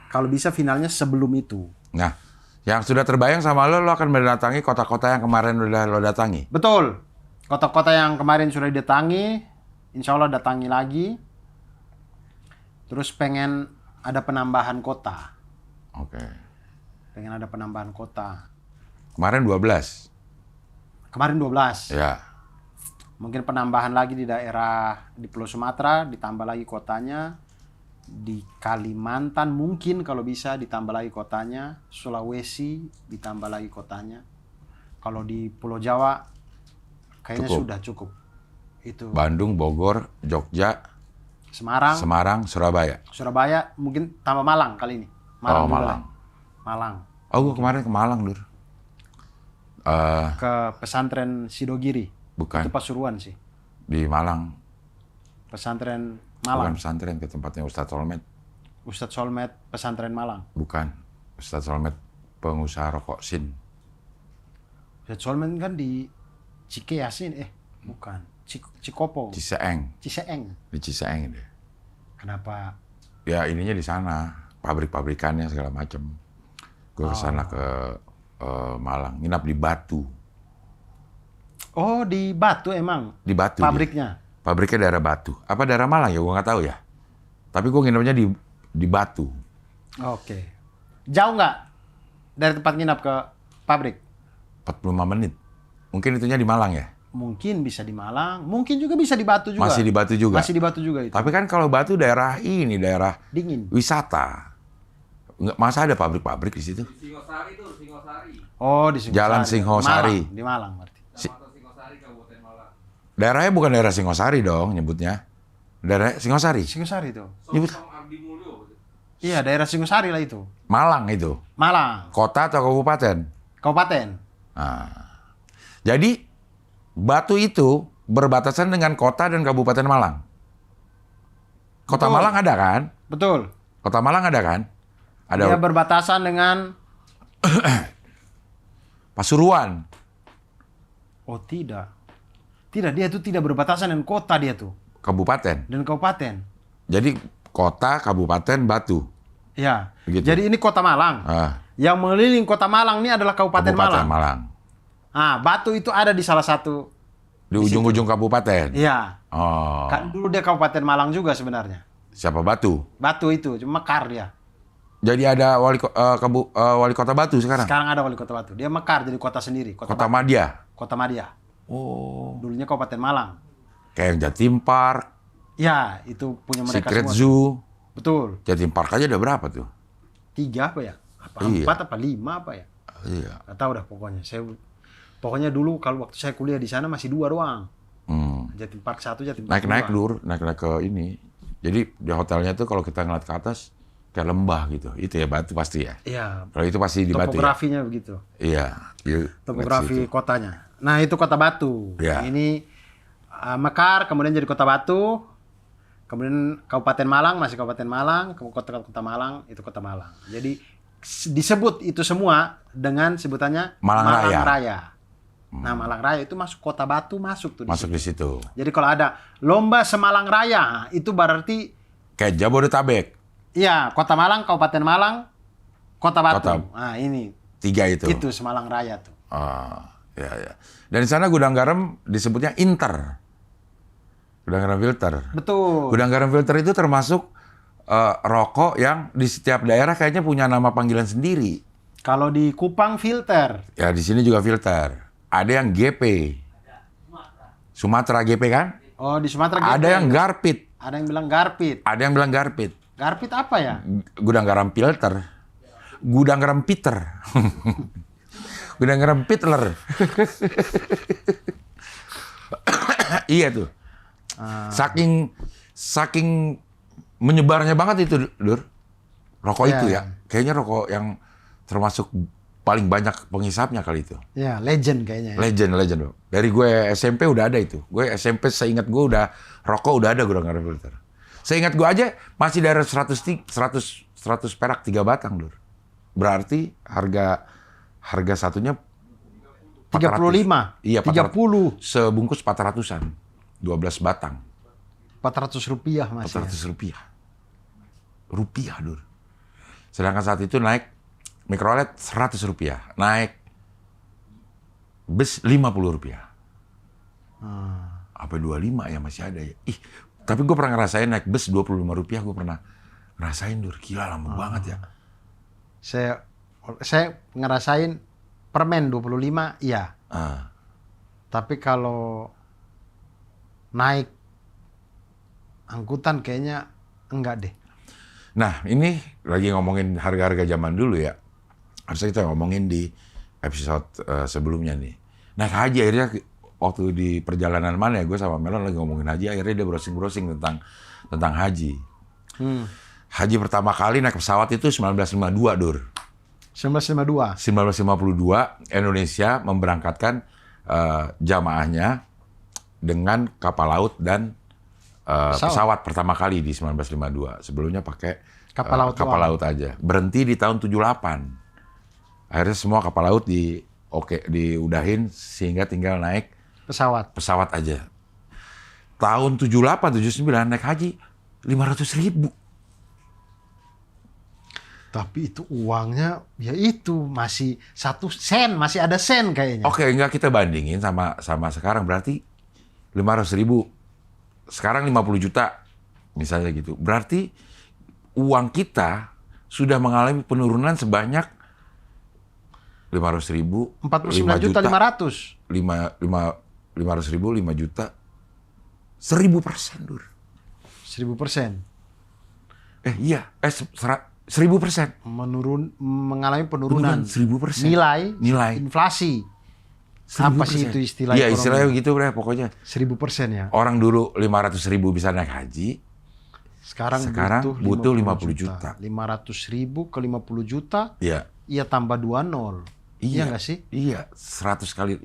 kalau bisa finalnya sebelum itu. Nah, yang sudah terbayang sama lo akan mendatangi kota-kota yang kemarin udah lo datangi. Betul. Kota-kota yang kemarin sudah didatangi, insya Allah datangi lagi. Terus pengen ada penambahan kota. Oke. Pengen ada penambahan kota. Kemarin 12. Kemarin 12. Ya. Mungkin penambahan lagi di daerah di Pulau Sumatera, ditambah lagi kotanya. Di Kalimantan mungkin kalau bisa ditambah lagi kotanya. Sulawesi ditambah lagi kotanya. Kalau di Pulau Jawa kayaknya Cukup. sudah cukup. Itu Bandung, Bogor, Jogja, Semarang, Surabaya. Surabaya, mungkin tambah Malang kali ini. Oh, juga Malang. lah. Malang. Oh, gua kemarin ke Malang, Dur. Ke pesantren Sidogiri. Bukan. Itu Pasuruan sih. Di Malang. Pesantren Bukan Malang. pesantren, ke tempatnya Ustadz Solmed. Ustadz Solmed pesantren Malang. Bukan. Ustadz Solmed pengusaha rokok Sin. Ustadz Solmed kan di Cikeasin, bukan. Cikopo. Ciseeng. Ciseeng. Di Ciseeng deh. Kenapa? Ya ininya di sana, pabrik-pabrikannya segala macam. Gue kesana ke Malang, nginap di Batu. Oh, di Batu emang Di Batu. pabriknya. Dia. Pabriknya daerah Batu. Apa daerah Malang ya? Gue nggak tahu ya. Tapi gue nginapnya di Batu. Oke. Jauh nggak dari tempat nginap ke pabrik? 45 menit. Mungkin itunya di Malang ya? Mungkin bisa di Malang, mungkin juga bisa di Batu juga. Masih di Batu juga? Masih di Batu juga itu. Tapi kan kalau Batu daerah ini, daerah Dingin. wisata. Nggak, masa ada pabrik-pabrik di situ? Singosari tuh, Singosari. Oh, di Singosari. Jalan Singosari. Di Malang berarti. Kecamatan Singosari, Kabupaten Malang. Daerahnya bukan daerah Singosari dong nyebutnya. Daerah Singosari? Singosari itu. Nyebut Som Abdi Mulyo. Iya, daerah Singosari lah itu. Malang itu. Malang, Kota atau kabupaten? kabupaten. Nah, jadi Batu itu berbatasan dengan kota dan kabupaten Malang. Kota Betul. Malang ada kan? Betul. Kota Malang ada kan? Ada Dia berbatasan dengan Pasuruan. oh tidak. Tidak, dia itu tidak berbatasan dengan kota dia tuh. Kabupaten. Dan kabupaten. Jadi kota, kabupaten, Batu. Ya. Begitu. Jadi ini kota Malang. Ah, Yang mengelilingi kota Malang ini adalah Kabupaten Malang. Malang. Ah, Batu itu ada di salah satu. Di ujung-ujung kabupaten. Iya. Oh. Kan dulu dia Kabupaten Malang juga sebenarnya. Siapa Batu? Batu itu, cuma mekar dia. Jadi ada wali kota Batu sekarang? Sekarang ada wali kota Batu. Dia mekar jadi kota sendiri. Kota Madya? Kota Madya. Oh. Dulunya Kabupaten Malang. Kayak yang Jatim Park, Ya, itu punya mereka Secret semua. Zoo. Betul. Jatim Park aja ada berapa tuh? 3 apa ya? Apa Iya. 4 apa 5 apa ya? Iya. Gak tahu dah pokoknya. Pokoknya dulu kalau waktu saya kuliah di sana masih 2 doang. Jatim Park 1, Jatim Park 2. Naik-naik Dur, naik-naik ke ini. Jadi di hotelnya tuh kalau kita ngeliat ke atas kayak lembah gitu. Itu ya Batu pasti ya. Iya. Kalau itu pasti di Batu ya. Topografinya begitu. Iya. Topografi Situ. kotanya. Nah, itu kota Batu. Ya. Ini mekar, kemudian jadi kota Batu. Kemudian Kabupaten Malang, masih Kabupaten Malang, kota Malang, itu kota Malang. Jadi disebut itu semua dengan sebutannya Malang Raya. Raya. Nah, Malang Raya itu masuk kota Batu, masuk tuh di Masuk situ. di situ. Jadi kalau ada lomba Semalang Raya, itu berarti Kayak Jabodetabek. iya, Kota Malang, Kabupaten Malang, Kota Batu. Kota- Nah, ini 3 itu. itu Semalang Raya tuh. Ya, ya. Dan di sana gudang garam disebutnya Inter. Gudang garam filter. Betul. Gudang garam filter itu termasuk rokok yang di setiap daerah kayaknya punya nama panggilan sendiri. Kalau di Kupang filter. Ya di sini juga filter. Ada yang GP. Sumatera GP kan? Oh, di Sumatera Ada gitu. yang Garpit. Ada yang bilang Garpit. Ada yang bilang Garpit. Garpit apa ya? Gudang garam filter. Gudang garam Peter. Gudang garam Pitler. Iya tuh. Saking menyebarnya banget itu, Dur. Rokok Iya. itu ya. Kayaknya rokok yang termasuk paling banyak penghisapnya kali itu. Ya, legend kayaknya. Ya. Legend. Bro. Dari gue SMP udah ada itu. Gue SMP seingat gue udah rokok udah ada gudang garam filter. Seingat gue aja masih dari 100 perak 3 batang, Dur. Berarti harga satunya 35. Iya, 30. Sebungkus 400-an. 12 batang. 400 rupiah masih. 400 rupiah. Rupiah, Dur. Sedangkan saat itu naik mikrolet 100 rupiah. Naik bus 50 rupiah. Apa 25 ya masih ada ya. Ih, tapi gue pernah ngerasain naik bus 25 rupiah. Gue pernah ngerasain, Dur. Gila lama banget ya. Saya ngerasain permen 25, iya. Ah. Tapi kalau naik angkutan kayaknya enggak deh. Nah, ini lagi ngomongin harga-harga zaman dulu ya. Harusnya kita ngomongin di episode sebelumnya nih. Naik haji akhirnya waktu di perjalanan mana ya, gue sama Melon lagi ngomongin haji, akhirnya dia browsing-browsing tentang haji. Haji pertama kali naik pesawat itu 1952, Dur. 1952. 1952 Indonesia memberangkatkan jamaahnya dengan kapal laut dan pesawat pertama kali di 1952. Sebelumnya pakai Kapal laut aja. Berhenti di tahun 78. Akhirnya semua kapal laut diudahin sehingga tinggal naik pesawat aja. Tahun 78 79 naik haji 500.000. Tapi itu uangnya ya itu masih 1 sen, masih ada sen kayaknya. Oke, enggak kita bandingin sama sekarang, berarti 500.000. Sekarang 50 juta misalnya gitu. Berarti uang kita sudah mengalami penurunan sebanyak 500.000, 49 juta 500. 500.000, 5 juta, 1.000%, Dur. 1000%. Iya, 1.000%. Mengalami penurunan 1.000%. nilai inflasi. Apa sih itu istilah Iya, ekonomi? istilahnya begitu deh pokoknya. 1000% ya. Orang dulu 500.000 bisa naik haji. Sekarang butuh 50 juta. 500.000 ke 50 juta. Iya. Iya tambah 20. Iya nggak sih? Iya, 100 kali.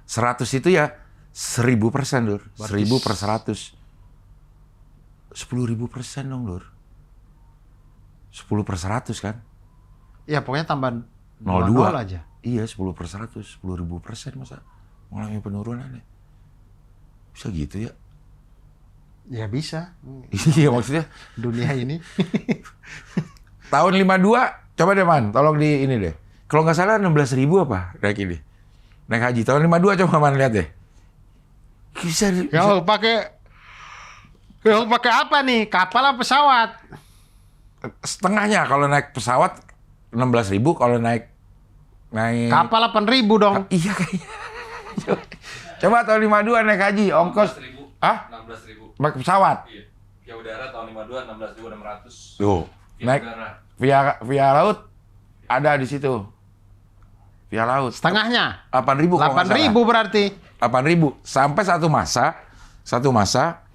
100 itu ya 1.000%, Dur. 1.000 per 100. 10.000% dong, Dur. 10 per 100 kan? Iya, pokoknya tambah 02 aja. Iya, 10 per 100. 10.000% masa mengalami penurunan ya? Bisa gitu ya? Ya bisa. Iya, maksudnya Dunia ini. tahun 52, coba deh Man, tolong di ini deh. Kalau nggak salah 16.000 apa naik ini? Naik haji. Tahun 52 coba Man lihat deh. Bisa. Kalau pakai Pakai apa nih? Kapal apa pesawat? Setengahnya kalau naik pesawat 16.000, kalau naik Kapal 8.000 dong. Iya kayaknya. Coba tahun 52 naik haji, ongkos 16.000. ah 16.000. pakai pesawat. Iya. Via udara tahun 52 16.600. Tuh, Via naik udara. via laut ada di situ. Via laut. Setengahnya. 8.000 kalau nggak 8.000 berarti. 8.000 sampai satu masa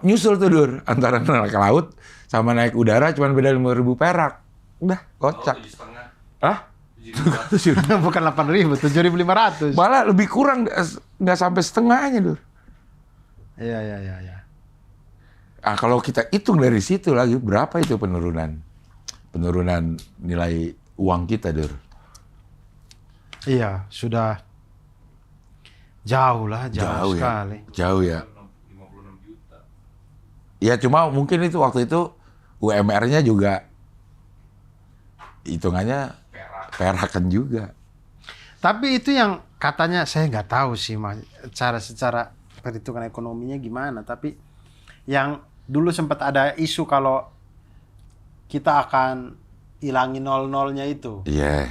nyusul tuh Dur antara naik ke laut sama naik udara cuman beda 5.000 perak. Udah, kocak. 7,5. Hah? 7,500. Bukan 8.000, 7.500. Malah lebih kurang nggak sampai setengahnya Dur. Iya. Ah, kalau kita hitung dari situ lagi berapa itu penurunan nilai uang kita Dur. Iya, sudah jauh lah, jauh sekali. Ya. Jauh ya. 56 juta. Ya cuma mungkin itu waktu itu UMR-nya juga hitungannya perakan juga. Tapi itu yang katanya saya nggak tahu sih Mas, secara perhitungan ekonominya gimana. Tapi yang dulu sempat ada isu kalau kita akan hilangin nol-nolnya itu. Iya.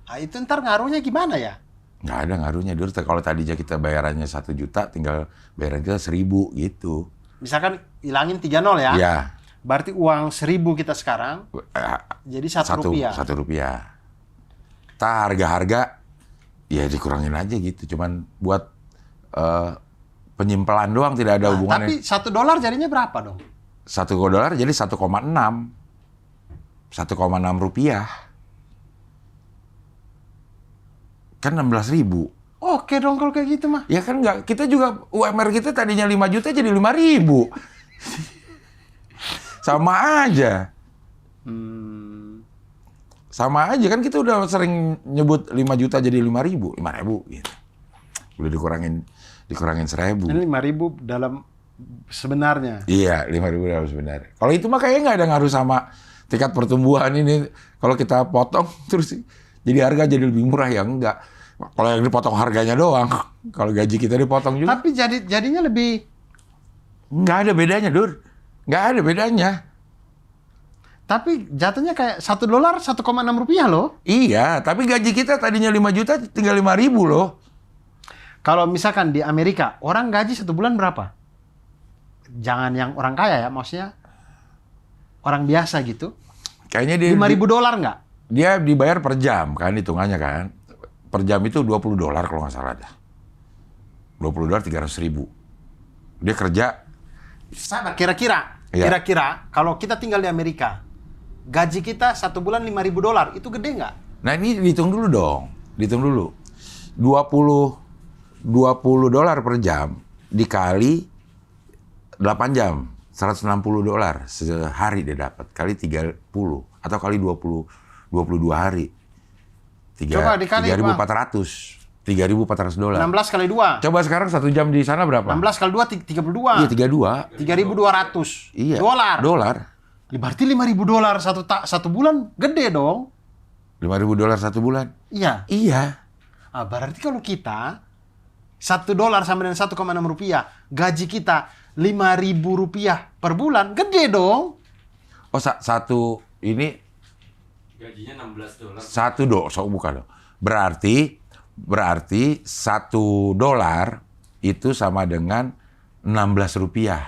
Nah, itu ntar ngaruhnya gimana ya? Nggak ada ngaruhnya Dur. Kalau tadinya kita bayarannya 1 juta, tinggal bayaran kita 1.000 gitu. Misalkan hilangin 3 nol ya? Iya. Berarti uang 1.000 kita sekarang jadi 1 rupiah. 1 rupiah. Harga-harga ya dikurangin aja gitu. Cuman buat penyimpelan doang, tidak ada hubungannya. Tapi $1 jadinya berapa dong? $1 jadi 1,6. 1,6 rupiah. Kan 16.000. Oke dong kalau kayak gitu mah. Ya kan nggak, kita juga UMR kita tadinya 5 juta jadi 5.000. Sama aja. Sama aja kan kita udah sering nyebut 5 juta jadi 5.000 gitu. Udah dikurangin 1.000. Ini 5.000 dalam sebenarnya. Iya, 5.000 dalam sebenarnya. Kalau itu mah kayaknya nggak ada ngaruh sama tingkat pertumbuhan ini. Kalau kita potong terus jadi harga jadi lebih murah ya enggak. Kalau yang dipotong harganya doang, kalau gaji kita dipotong juga. Tapi jadinya lebih. Nggak ada bedanya, Dur. Nggak ada bedanya. Tapi jatuhnya kayak $1 1,6 rupiah loh. Iya, tapi gaji kita tadinya 5 juta tinggal 5.000 loh. Kalau misalkan di Amerika, orang gaji 1 bulan berapa? Jangan yang orang kaya ya, maksudnya orang biasa gitu. Kayaknya dia $5.000 nggak? Dia dibayar per jam kan hitungannya kan. Per jam itu $20 kalau nggak salah dah. $20 300.000. Dia kerja. Sabar, kira-kira kalau kita tinggal di Amerika, gaji kita 1 bulan $5.000, itu gede nggak? Nah ini dihitung dulu dong. Dihitung dulu. $20 per jam dikali 8 jam. $160 sehari dia dapat. Kali 30 atau kali 22 hari. Coba dikali, 3.400. $3.400. 16 kali 2. Coba sekarang 1 jam di sana berapa? 16 kali 2, 32. Iya, 32. 3.200 Iya. dolar. Berarti $5.000 satu bulan gede dong. $5.000 1 bulan? Iya. Iya. Ah, berarti kalau kita $1 sama dengan 1,6 rupiah, gaji kita $5.000 per bulan, gede dong. Oh, satu ini Gajinya $16. bukan dong. Berarti $1 itu sama dengan 16 rupiah.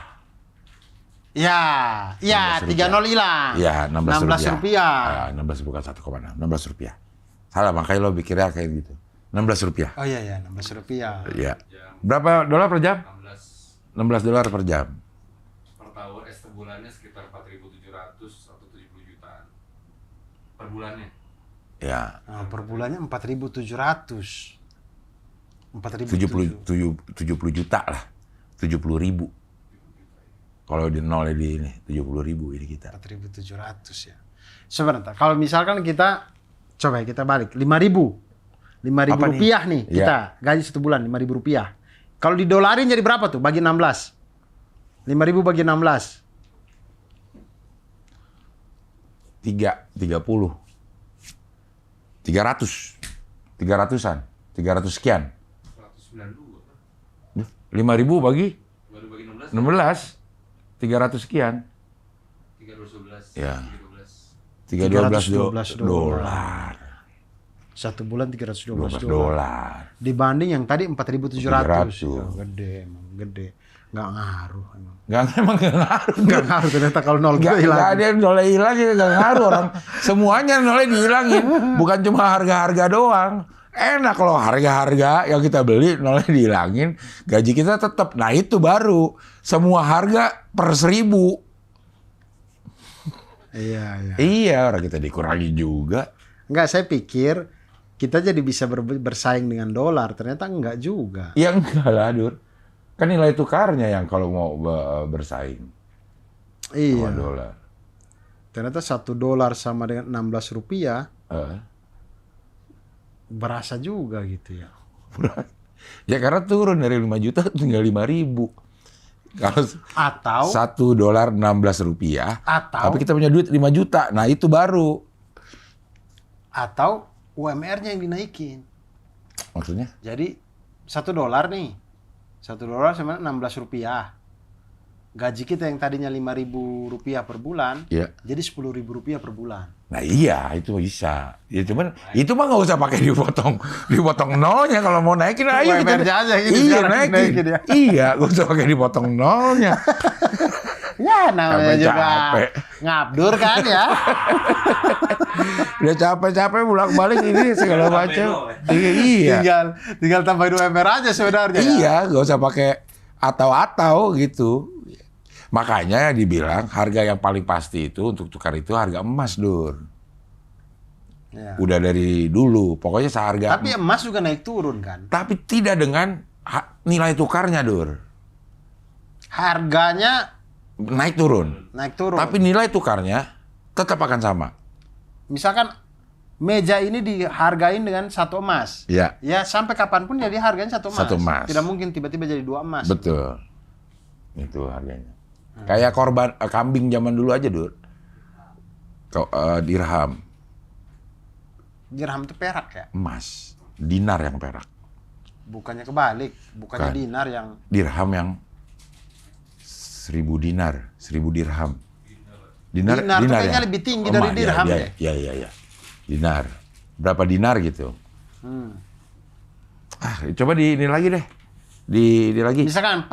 Ya, 30 hilang. Iya, 16 rupiah. 16 bukan 1,6, 16 rupiah. Salah, makanya lo pikirnya kayak gitu. 16 rupiah. Oh iya, 16 rupiah. Iya. Berapa dolar per jam? 16 $16 per jam. per tahun, sebulannya sekitar 4.700 atau 70 jutaan. Per bulannya. Ya. Nah, per bulannya 4.700. 70 juta lah. 70.000. Kalau di nol di ini 70.000 ini kita. 4.700 ya. Sebentar, kalau misalkan kita coba kita balik 5.000 rupiah nih Iya. kita gaji 1 bulan 5.000 rupiah. Kalau didolarin jadi berapa tuh? Bagi 16. 5.000 bagi 16. 30. 300-an. 300 sekian. 192. 5.000 bagi Baru bagi 16. 16. 300 sekian. 312. Ya. 312 dolar. Satu bulan 312 $12. dolar. Dibanding yang tadi 4.700. 700. Ya, gede emang, gede. Nggak ngaruh emang. Emang nggak ngaruh. Nggak ngaruh ternyata kalau nol Nggak hilang. ada yang nolnya hilang, ya nggak ngaruh orang. Semuanya nolnya dihilangin. Bukan cuma harga-harga doang. Enak kalau harga-harga yang kita beli nolnya dihilangin, gaji kita tetap. Nah itu baru. Semua harga per 1.000. Iya, iya. Iya, orang kita dikurangi juga. Enggak, saya pikir kita jadi bisa bersaing dengan dolar. Ternyata enggak juga. Ya enggak lah, Dur. Kan nilai tukarnya yang kalau mau bersaing sama Iya. dolar. Ternyata $1 sama dengan 16 rupiah. Berasa juga gitu ya. Ya karena turun dari 5 juta tinggal 5.000. Kalau Atau $1 16 rupiah, Atau- tapi kita punya duit 5 juta. Nah itu baru. atau UMR-nya yang dinaikin. Maksudnya? Jadi $1 nih. $1 sama 16 rupiah. Gaji kita yang tadinya 5.000 rupiah per bulan, Iya. jadi 10.000 rupiah per bulan. Nah iya, itu bisa. Ya cuman itu mah nggak usah pakai dipotong nolnya kalau mau naikin. Ayo kita UMR-nya aja gitu, iya sekarang naikin. dinaikin ya. Iya, nggak usah pakai dipotong nolnya. Ya namanya juga Capek-capek. ngabdur kan ya. Udah capek-capek bolak-balik ini segala macam. Iya. tinggal tambahin UMR aja sebenarnya. Ya. Iya, nggak usah pakai atau gitu. Makanya dibilang harga yang paling pasti itu untuk tukar itu harga emas, Dur. Ya. Udah dari dulu. Pokoknya seharga. Tapi emas juga naik turun kan. Tapi tidak dengan nilai tukarnya, Dur. Harganya Naik turun. naik turun. Tapi nilai tukarnya tetap akan sama. Misalkan meja ini dihargain dengan 1 emas. Iya. Ya sampai kapanpun jadi harganya 1 emas. 1 emas. Tidak mungkin tiba-tiba jadi 2 emas. Betul. Itu harganya. Kayak korban kambing zaman dulu aja, Dur. Dirham, Dirham itu perak ya. emas, dinar yang perak. Bukannya kebalik, bukannya Bukan. dinar yang Dirham yang 1.000 dinar, 1.000 dirham. Dinar tuh kayaknya ya? lebih tinggi dari dirham ya. deh. Iya. Dinar. Berapa dinar gitu? Coba ini lagi deh. Di lagi. misalkan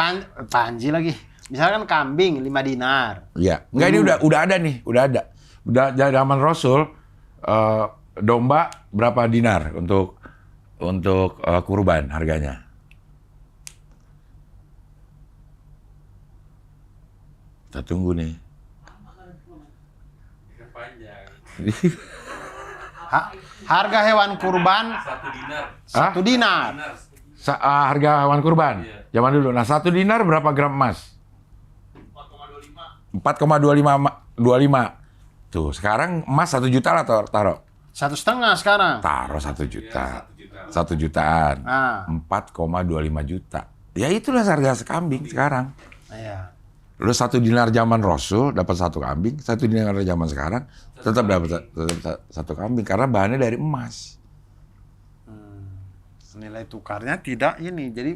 panji lagi. Misalkan kambing 5 dinar. Iya. Enggak, ini udah ada nih, udah ada. Udah zaman Rasul domba berapa dinar untuk kurban harganya? Kita tunggu nih. Panjang. Harga hewan kurban 1 dinar. 1 dinar. Harga hewan kurban zaman dulu. Nah, 1 dinar berapa gram emas? 4,25. Tuh, sekarang emas 1 juta lah taruh. 1,5 sekarang. Taruh 1 juta. 1 jutaan. Ah. 4,25 juta. Ya itulah harga sekambing sekarang. Iya. Lu 1 dinar zaman Rasul dapat 1 kambing, 1 dinar zaman sekarang tetap dapat 1 kambing karena bahannya dari emas. Nilai tukarnya tidak ini. Jadi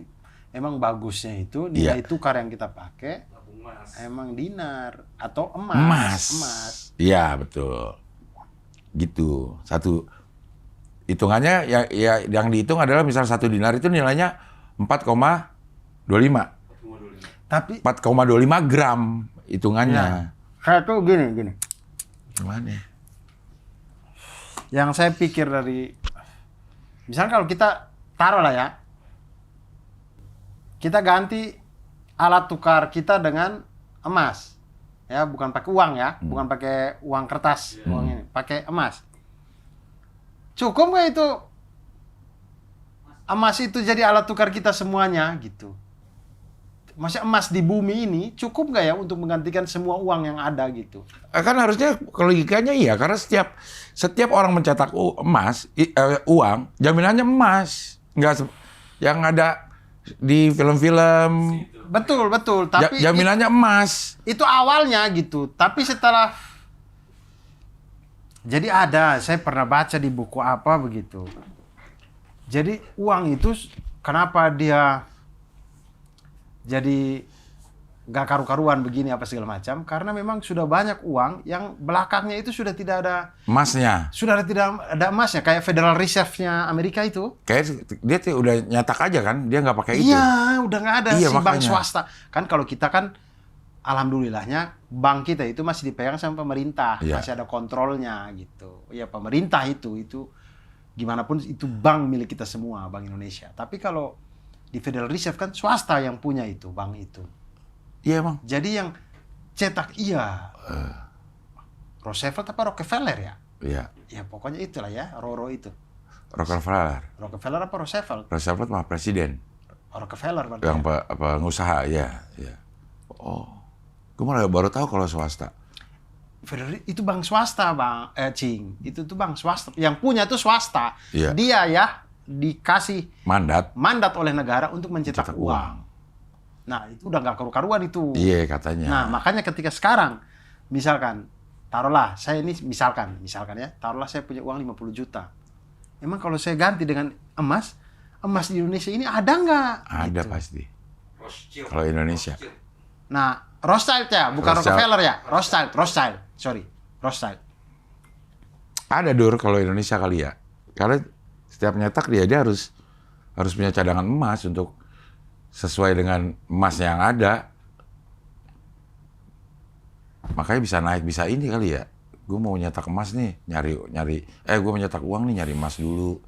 emang bagusnya itu nilai Iya. tukar yang kita pakai Emas. emang dinar atau emas. Emas. Iya, betul. Gitu. Hitungannya ya yang dihitung adalah misal 1 dinar itu nilainya 4,25. Tapi 4,25 gram hitungannya. saya tuh gini. Gimana? Yang saya pikir dari misalnya kalau kita taruh lah ya. Kita ganti alat tukar kita dengan emas. Ya, bukan pakai uang ya, bukan pakai uang kertas, uang ini, pakai emas. Cukup nggak itu? Emas itu jadi alat tukar kita semuanya gitu. Maksudnya emas di bumi ini cukup nggak ya untuk menggantikan semua uang yang ada gitu? Kan harusnya logikanya iya, karena setiap orang mencetak uang, jaminannya emas. Nggak yang ada di film-film. Betul. Tapi Jaminannya emas. itu awalnya gitu. Tapi setelah jadi saya pernah baca di buku apa begitu. Jadi uang itu kenapa dia jadi nggak karu-karuan begini apa segala macam, karena memang sudah banyak uang yang belakangnya itu sudah tidak ada Emasnya. tidak ada emasnya, kayak Federal Reserve-nya Amerika itu. Kayak dia tuh udah nyetak aja kan, dia nggak pakai itu. Iya, udah nggak ada Iya, si bank makanya. swasta. Kan kalau kita kan, alhamdulillahnya bank kita itu masih dipegang sama pemerintah, Iya. masih ada kontrolnya gitu. Ya pemerintah itu gimana pun itu bank milik kita semua, Bank Indonesia. Tapi kalau di Federal Reserve kan swasta yang punya itu bank itu. Iya emang. Jadi yang cetak Roosevelt apa Rockefeller ya? Iya. Ya pokoknya itulah ya, Roro itu. Rockefeller. Rockefeller apa Roosevelt? Roosevelt mah presiden. Rockefeller berarti. Yang Ya? pengusaha, ya. Oh, gue malah baru tahu kalau swasta. Itu bank swasta, Bang. Cing. Itu tuh bank swasta. Yang punya tuh swasta. Iya. Dia ya dikasih Mandat. oleh negara untuk mencetak uang. Nah, itu udah nggak karu-karuan itu. Iya katanya. Nah, makanya ketika sekarang, misalkan, taruhlah, saya ini misalkan ya, taruhlah saya punya uang 50 juta. Emang kalau saya ganti dengan emas di Indonesia ini ada nggak? Ada Gitu. pasti. Rothschild. Kalau Indonesia. Nah, Rothschild ya, bukan Rothschild. Rockefeller ya? Rothschild. Sorry, Rothschild. Ada Dur kalau Indonesia kali ya. Karena setiap nyetak dia harus punya cadangan emas untuk sesuai dengan emas yang ada. Makanya bisa naik, bisa ini kali ya. Gue mau nyetak emas nih, gue mau nyetak uang nih, nyari emas dulu.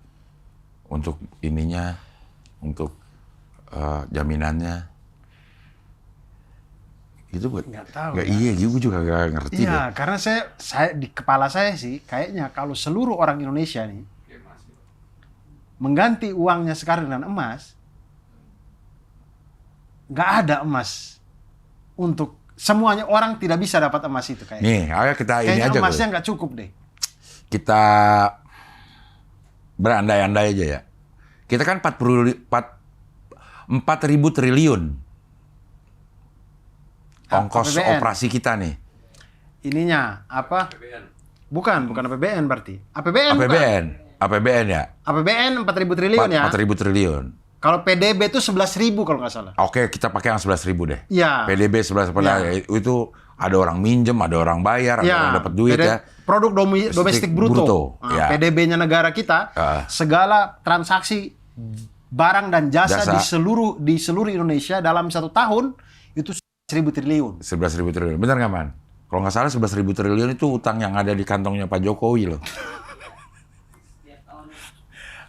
Untuk ininya, untuk jaminannya. Itu buat Nggak tahu, nggak, ya. iya, gue juga nggak ngerti deh. Iya, karena saya di kepala saya sih, kayaknya kalau seluruh orang Indonesia nih mengganti uangnya sekarang dengan emas, nggak ada emas untuk semuanya, orang tidak bisa dapat emas itu kayaknya. Nih, ayo kita ini Kayaknya aja. emasnya Gue. nggak cukup deh. Kita berandai-andai aja ya. Kita kan 4.000 triliun ongkos APBN. operasi kita nih. Ininya apa? APBN. Bukan APBN berarti. APBN. APBN ya. APBN 4.000 triliun ya. 4.000 triliun. Kalau PDB itu 11.000 kalau nggak salah. Oke, kita pakai yang 11.000 deh. Iya. PDB 11 Ya. itu ada orang minjem, ada orang bayar, ada Ya, orang dapat duit ya. Produk domestik bruto. Nah, ya. PDB-nya negara kita, segala transaksi barang dan jasa, Jasa. di seluruh Indonesia dalam 1 tahun itu 1.000 triliun. 11.000 triliun. Benar nggak, Man? Kalau nggak salah 11.000 triliun itu utang yang ada di kantongnya Pak Jokowi loh.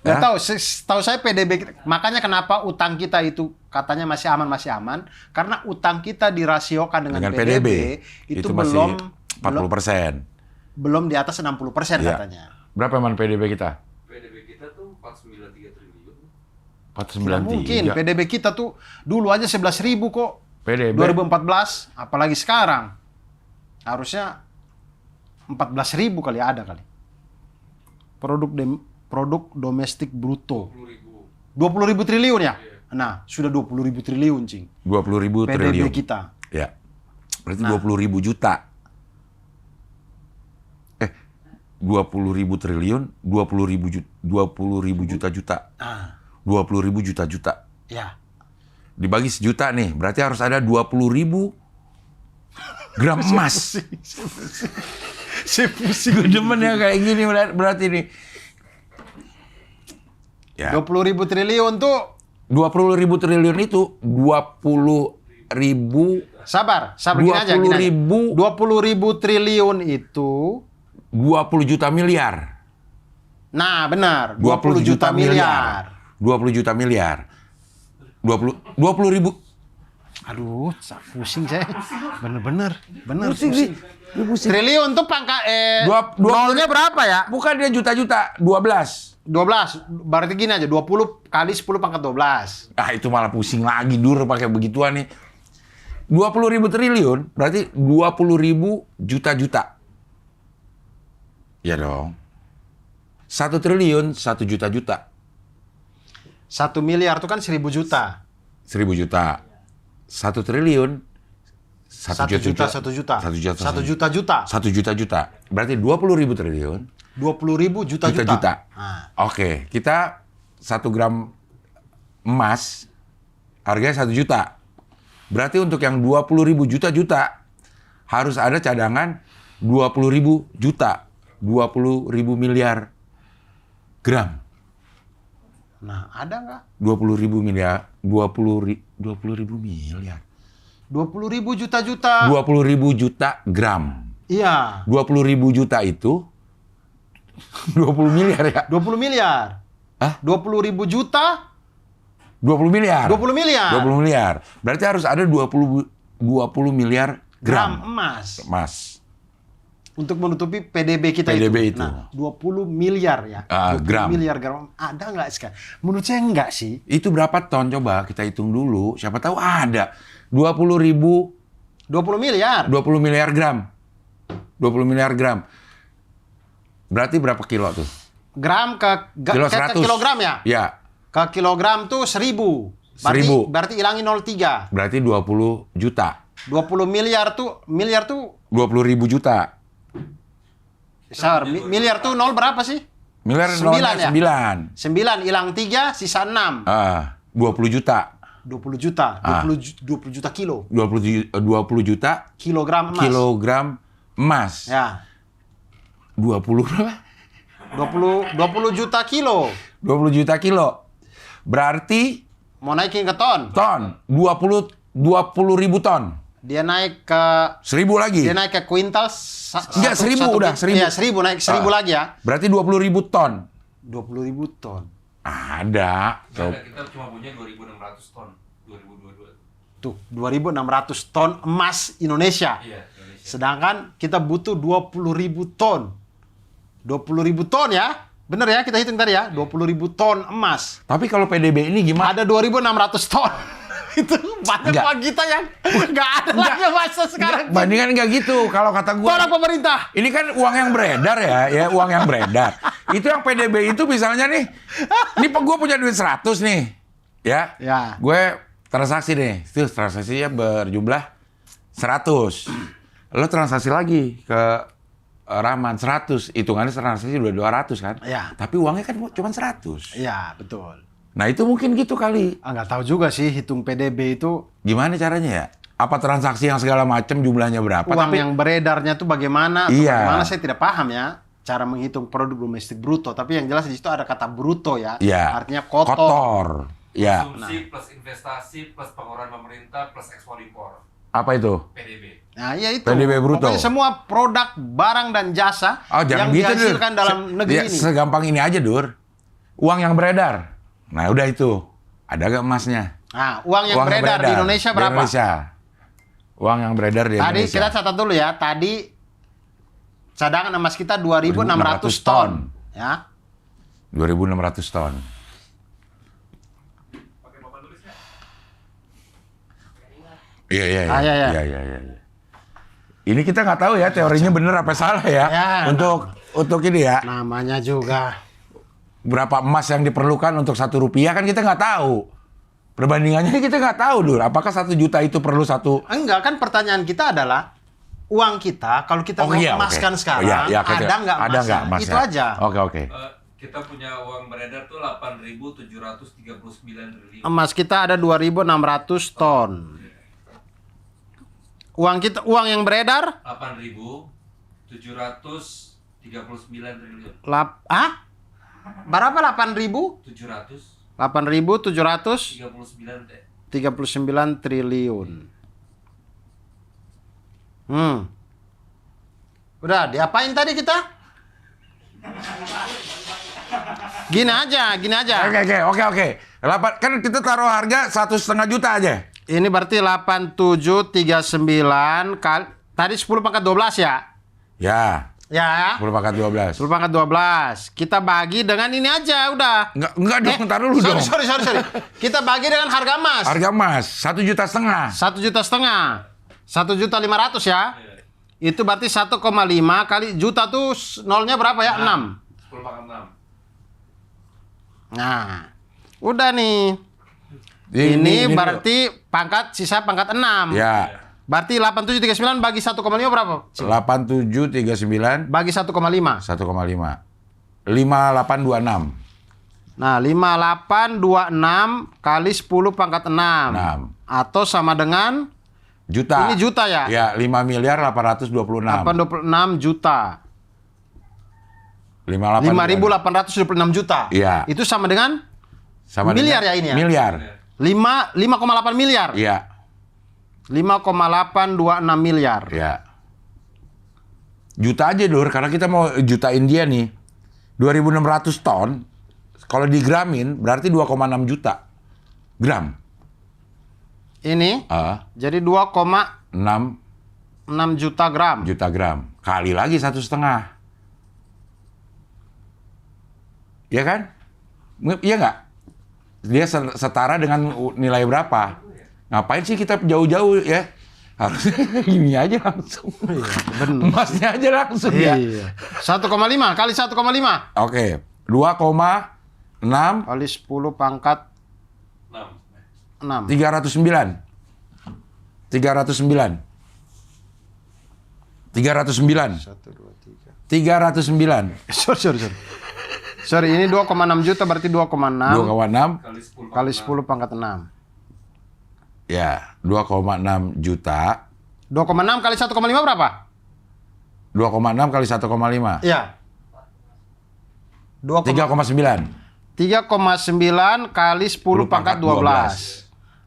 Nggak tahu, tahu saya PDB, makanya kenapa utang kita itu katanya masih aman, karena utang kita dirasiokan dengan PDB, itu masih belum 40%. belum di atas 60% Iya. katanya. Berapa Man PDB kita? PDB kita tuh 493 triliun. 493. 493. Mungkin PDB kita tuh dulu aja 11.000 kok. PDB 2014, apalagi sekarang. Harusnya 14.000 kali ada kali. Produk domestik bruto. 20.000 triliun ya? Nah, sudah 20.000 triliun, Cing. 20.000 PDB triliun. kita. Ya. Berarti Nah. 20.000 juta. 20.000 triliun, 20.000 juta. Ah, 20.000 juta. ya. Dibagi sejuta nih, berarti harus ada 20.000 gram emas. Saya pusing. Gue demen ya kayak gini berarti nih. Ya. 20.000 triliun tuh 20.000 triliun itu 20.000 sabar gini aja. 20.000 20.000 triliun itu 20 juta miliar. nah benar 20 juta miliar. 20 juta miliar. 20 ribu. Aduh, pusing saya. Bener. Pusing. Triliun tuh pangkat nolnya berapa ya? Bukan dia juta-juta, 12. 12. Berarti gini aja, 20 kali 10 pangkat 12. Ah itu malah pusing lagi Dur pakai begituan nih. 20.000 triliun berarti 20.000 juta-juta. Ya dong. 1 triliun 1 juta-juta. 1 miliar tuh kan 1.000 juta. 1.000 juta. 1 triliun 1 juta. 1 juta. 1 juta. Berarti 20.000 triliun 20.000 juta. Nah, Oke, kita 1 gram emas harganya 1 juta. Berarti untuk yang 20.000 juta harus ada cadangan 20.000 juta, 20.000 miliar gram. Nah, ada nggak? 20.000 miliar, 20.000 miliar. 20.000 juta-juta. 20.000 juta gram. Iya. 20.000 juta itu 20 miliar ya? 20 miliar. Hah? 20.000 juta? 20 miliar. 20 miliar. 20 miliar. Berarti harus ada 20 miliar Gram gram emas. Untuk menutupi PDB kita PDB itu. Nah, 20 miliar ya. 20 gram. miliar gram. Ada nggak sekarang? Menurut saya enggak sih. Itu berapa ton? Coba kita hitung dulu. Siapa tahu ada. 20 miliar. 20 miliar gram. 20 miliar gram. Berarti berapa kilo tuh? Gram ke Kilo 100. kilogram ya? Ya. Ke kilogram tuh 1000. 1000. Berarti hilangin 0,3. Berarti 20 juta. 20 miliar tuh 20.000 juta. Miliar tuh 0 berapa sih? Miliar 9 ya? 9. 9 hilang 3 sisa 6. 20 juta. 20 juta. 20 juta kilo. 20 juta Kilogram emas. kilogram emas. Ya. 20 berapa? 20 juta kilo. 20 juta kilo. Berarti Mau naikin ke ton. ton 20 ribu ton. Dia naik ke 1000 lagi. Dia naik ke kuintal. Enggak, 1000 udah, 1000. Iya, 1000 naik 1000 lagi ya. Berarti 20.000 ton. 20.000 ton. Ada. Kita cuma punya 2.600 ton 2022. Tuh, 2.600 ton emas Indonesia. Iya, Indonesia. Sedangkan kita butuh 20.000 ton. 20.000 ton ya. Bener ya, kita hitung tadi ya. 20.000 ton emas. Tapi kalau PDB ini gimana? Ada 2.600 ton. Itu banyak Enggak. uang kita yang nggak ada lagi masa sekarang. Bandingan nggak gitu. Kalau kata gua, Tolong pemerintah. ini kan uang yang beredar ya uang yang beredar. Itu yang PDB itu misalnya nih, ini gue punya duit 100 nih, ya. Ya. Gue transaksi nih, itu transaksinya berjumlah 100. Lo transaksi lagi ke Rahman 100, hitungannya transaksi udah 200 kan? Ya. Tapi uangnya kan cuma 100. Iya, betul. Nah itu mungkin gitu kali. Nggak tahu juga sih hitung PDB itu Gimana caranya ya? Apa transaksi yang segala macam jumlahnya berapa? uang Tapi yang beredarnya tuh bagaimana? Atau Iya. bagaimana saya tidak paham ya cara menghitung produk domestik bruto. Tapi yang jelas di situ ada kata bruto ya. Iya. Artinya kotor. Kotor. Ya. Konsumsi plus investasi plus pengeluaran pemerintah plus ekspor impor. Apa itu? PDB. Nah, iya itu. PDB bruto. Pokoknya semua produk, barang dan jasa Oh, jangan yang gitu, Dur. dihasilkan dalam negeri Ya, ini. segampang ini aja, Dur. Uang yang beredar. Nah, udah itu. Ada gak emasnya? Nah, uang yang beredar di Indonesia berapa? Di Indonesia. Uang yang beredar di Tadi Indonesia. kita catat dulu ya. Tadi cadangan emas kita 2.600 ton. Ya. 2.600 ton. Iya. Iya. Ini kita nggak tahu ya teorinya bener apa salah ya. Ya. Untuk ini ya. Namanya juga. Berapa emas yang diperlukan untuk Rp1 kan kita nggak tahu. Perbandingannya kita nggak tahu, Dur. Apakah 1 juta itu perlu satu? Enggak, kan pertanyaan kita adalah uang kita kalau kita mau emaskan sekarang ada nggak emasnya? Itu aja. Oke. Kita punya uang beredar tuh 8.739 triliun. Emas kita ada 2.600 ton. Uang yang beredar 8.739 triliun. Berapa 8.000? 700 8.739 39 triliun. Udah, diapain tadi kita? Gini aja. Oke. Kan kita taruh harga 1,5 juta aja. Ini berarti 8739 kali tadi 10 pangkat 12 ya? Ya. Ya. 10 pangkat 12. 10 pangkat 12. Kita bagi dengan ini aja udah. Enggak dong, taruh dulu dong. Sorry. Kita bagi dengan harga emas. Harga emas 1,5 juta. 1,5 juta. 1.500.000 ya. Itu berarti 1,5 kali juta tuh nolnya berapa ya? 6. 10 pangkat 6. Nah. Udah nih. Ini berarti sisa pangkat 6. Ya. Berarti 8739 bagi 1,5 berapa? 8739 Bagi 1,5. 1,5. 5826. Nah, 5826 kali 10 pangkat 6. 6. Atau sama dengan Juta. ini juta ya? Ya, 5.826. 826 juta. 5.826 juta. Iya. Itu sama dengan Sama miliar dengan ya ini ya? Miliar. 5,8 miliar. Iya. 5,826 miliar. Ya. Juta aja, Dur, karena kita mau jutain dia nih. 2.600 ton, kalau digramin berarti 2,6 juta gram. Ini jadi 2,6 6 juta gram. Kali lagi 1,5. Iya kan? Iya nggak? Dia setara dengan nilai berapa? Ngapain sih kita jauh-jauh ya? Harusnya gini aja langsung. Iya, bener. Emasnya aja langsung ya. Iya. 1,5 kali 1,5. Oke, 2,6 Kali 10 pangkat 6. 309. 309. 309. 309. Sorry. Sorry, ini 2,6 juta berarti 2,6 2,6 kali 10 pangkat 6. ya 2,6 juta. 2,6 kali 1,5 berapa? 2,6 kali 1,5. Iya. 3,9. 3,9 kali 10 pangkat 12.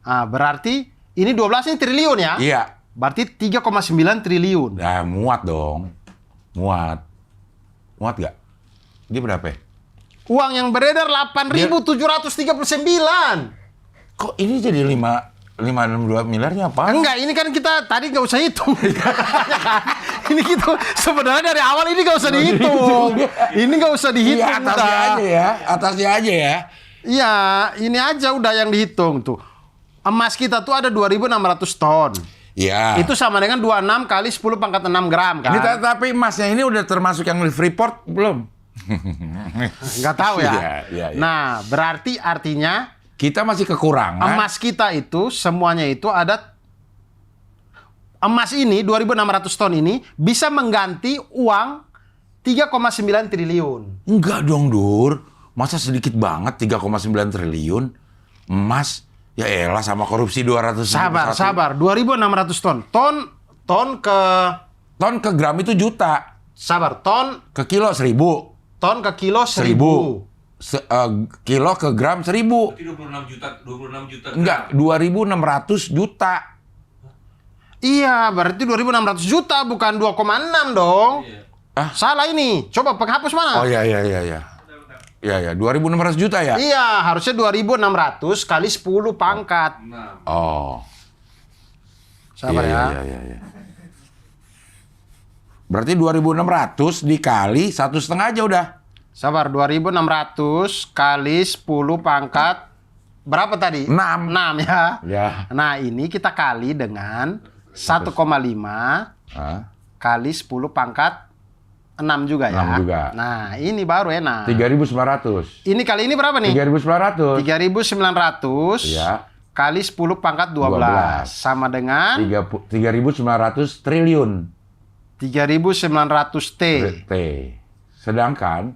Ah, berarti ini 12 ini triliun ya? Iya. Berarti 3,9 triliun. Nah, muat dong. Muat gak? Dia berapa ya? Uang yang beredar 8.739. Kok ini jadi 562 miliarnya apa? Enggak, ini kan kita tadi nggak usah hitung. Ini kita sebenarnya dari awal ini nggak usah dihitung. Ini nggak usah dihitung. Iya, atasnya udah. aja ya. Atasnya aja ya. Iya, ini aja udah yang dihitung tuh. Emas kita tuh ada 2.600 ton. Iya. Itu sama dengan 26 kali 10 pangkat 6 gram kan? Ini tapi emasnya ini udah termasuk yang di Freeport belum? Nggak tahu ya. Iya. Nah, berarti artinya Kita masih kekurangan. emas kita itu semuanya itu ada emas ini 2.600 ton ini bisa mengganti uang 3,9 triliun. Enggak dong, Dur. Masa sedikit banget 3,9 triliun emas? Ya elah sama korupsi 200. Sabar. 2.600 ton. Ton Ton ke gram itu juta. sabar, ton Ke kilo 1.000. Ton ke kilo 1.000. Kilo ke gram 1.000. Berarti 26 juta. Enggak, 2.600 juta. Iya, berarti 2.600 juta bukan 2,6 dong. Iya. Salah ini. Coba penghapus mana? Oh iya. Ya, 2.600 juta ya? Iya, harusnya 2.600 kali 10 pangkat. Oh. Sabar Iya. Berarti 2.600 dikali 1,5 aja udah. Sabar, 2.600 kali 10 pangkat berapa tadi? 6. 6 ya. Ya. Nah, ini kita kali dengan 1,5 Hah? kali 10 pangkat 6 juga ya. 6 juga. Nah, ini baru enak. 3.900. Ini kali ini berapa nih? 3.900. 3.900 Ya. kali 10 pangkat 12 sama dengan 3.900 triliun. 3.900 T. T. Sedangkan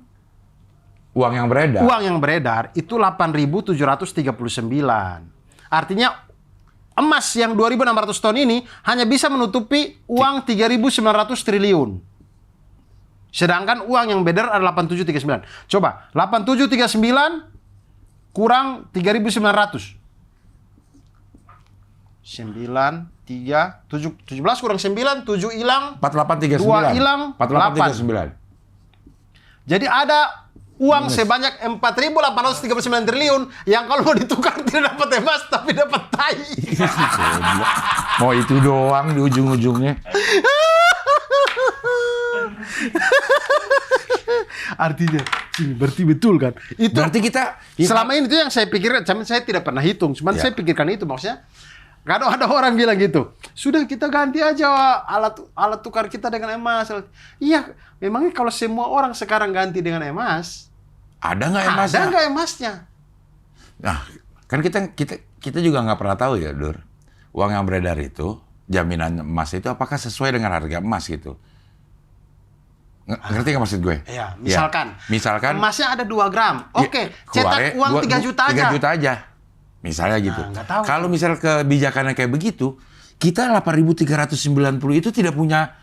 uang yang beredar. Uang yang beredar itu 8.739. Artinya emas yang 2.600 ton ini hanya bisa menutupi uang 3.900 triliun. Sedangkan uang yang beredar adalah 8.739. Coba 8.739 kurang 3.900. 17 kurang 9, 7 hilang, 4839. 2 hilang, 4839. Jadi ada uang sebanyak 4.839 triliun yang kalau mau ditukar tidak dapat emas tapi dapat tai. Mau itu doang di ujung-ujungnya. Artinya, berarti betul kan? Itu Berarti kita selama ini itu yang saya pikirkan, saya tidak pernah hitung, cuman Ya. saya pikirkan itu maksudnya. Kadang ada orang bilang gitu, sudah kita ganti aja alat tukar kita dengan emas. Iya, memangnya kalau semua orang sekarang ganti dengan emas, ada nggak emasnya? ada nggak emasnya? Nah, kan kita juga nggak pernah tahu ya, Dur. Uang yang beredar itu, jaminan emas itu apakah sesuai dengan harga emas gitu? Ngerti nggak maksud gue? Iya, Ya, misalkan. misalkan Emasnya ada 2 gram. Oke, keluarnya cetak uang 3 juta aja. 3 juta aja. Misalnya gitu. nggak tahu. Kalau misal kebijakannya kayak begitu, kita 8.390 itu tidak punya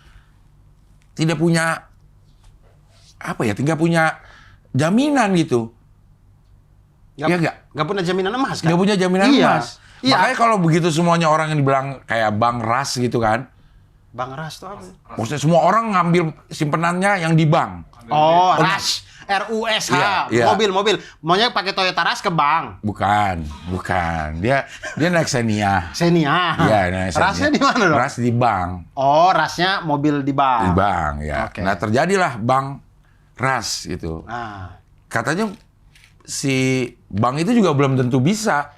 apa ya? Tidak punya jaminan gitu. Iya nggak? Nggak punya jaminan emas kan? Nggak punya jaminan Iya. emas. Iya. Makanya kalau begitu semuanya orang yang dibilang kayak bank ras gitu kan. Bang Ras tuh apa? Maksudnya semua orang ngambil simpenannya yang di bank. Oh, Ras. RUSH. Iya. Mobil. Maunya pakai Toyota Ras ke bank. Bukan. Dia naik Xenia. Xenia. Iya, naik Xenia. Rasnya di mana dong? Ras di bank. Oh, rasnya mobil di bank. Di bank, ya. Oke. Nah, terjadilah bank ras gitu. Nah, Katanya si bank itu juga belum tentu bisa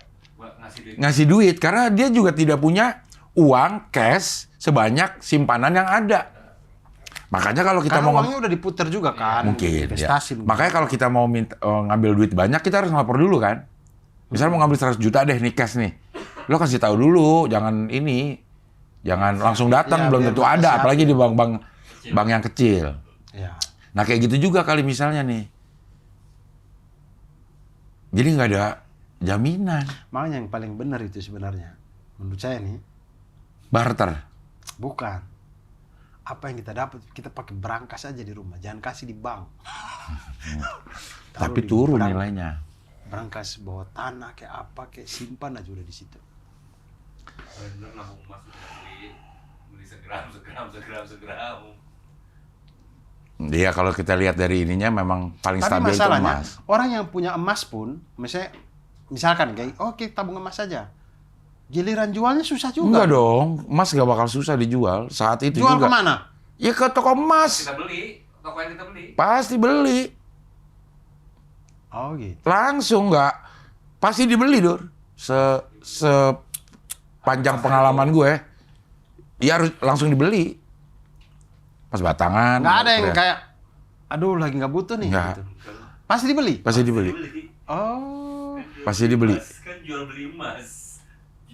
ngasih duit karena dia juga tidak punya uang cash sebanyak simpanan yang ada. Makanya kalau kita karena mau uangnya udah diputer juga kan. mungkin Investasi. ya. Makanya kalau kita mau ngambil duit banyak kita harus ngelapor dulu kan. Misalnya mau ngambil 100 juta deh nih cash nih. Lo kasih tahu dulu, jangan langsung datang, Ya, belum biar tentu mereka ada, siap. apalagi di bank yang kecil. Ya. Nah kayak gitu juga kali misalnya nih. Jadi nggak ada jaminan. Makanya yang paling benar itu sebenarnya. Menurut saya nih, Barter. bukan. Apa yang kita dapat, kita pakai berangkas aja di rumah. Jangan kasih di bank. Taruh Tapi di turun berang- nilainya. Berangkas bawa tanah, kayak apa, kayak simpan aja udah di situ. Bener nabung emas udah beli segram. Iya kalau kita lihat dari ininya memang paling Tapi stabil itu masalahnya, emas. orang yang punya emas pun, misalkan kayak, oke tabung emas saja. Giliran jualnya susah juga. Enggak dong, emas nggak bakal susah dijual saat itu Jual juga. kemana? Ya ke toko emas. Kita beli, toko yang kita beli. Pasti beli. Oh gitu. Langsung nggak. Pasti dibeli, Dur. Sepanjang pengalaman gue. Ya harus langsung dibeli. Pas batangan. Nggak ada yang udah. kayak, aduh lagi nggak butuh nih. Nggak. Gitu. Pasti dibeli? Pasti dibeli. Oh. Pasti dibeli. Kan jual beli emas.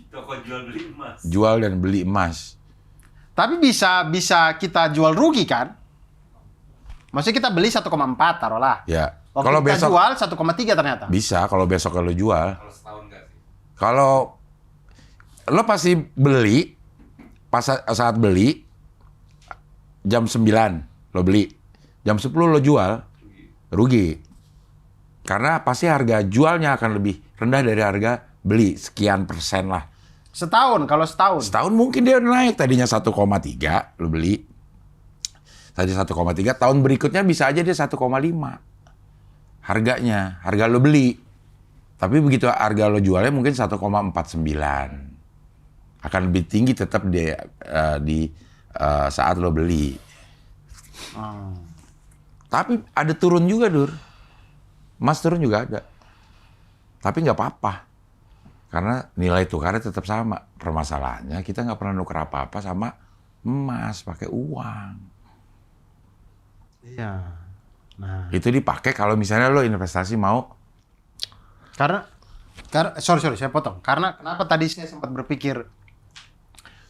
Toko jual beli emas. Jual dan beli emas. Tapi bisa kita jual rugi kan? Maksudnya kita beli 1,4 taruhlah. Ya. Waktu Kalau kita besok jual 1,3 ternyata. bisa kalau besok kalau jual. Kalau setahun nggak sih? Kalau lo pasti beli pas saat beli jam 9 lo beli. Jam 10 lo jual rugi. Karena pasti harga jualnya akan lebih rendah dari harga beli sekian persen lah. Setahun, kalau setahun. Setahun mungkin dia naik tadinya 1,3 lo beli. Tadi 1,3, tahun berikutnya bisa aja dia 1,5. Harganya, harga lo beli. Tapi begitu harga lo jualnya mungkin 1,49. Akan lebih tinggi tetap di saat lo beli. Tapi ada turun juga, Dur. Emas turun juga ada. Tapi nggak apa-apa. Karena nilai tukarnya tetap sama. Permasalahannya kita nggak pernah nuker apa-apa sama emas, pakai uang. Iya. Nah, Itu dipakai kalau misalnya lo investasi mau. karena sorry saya potong. Karena kenapa tadi saya sempat berpikir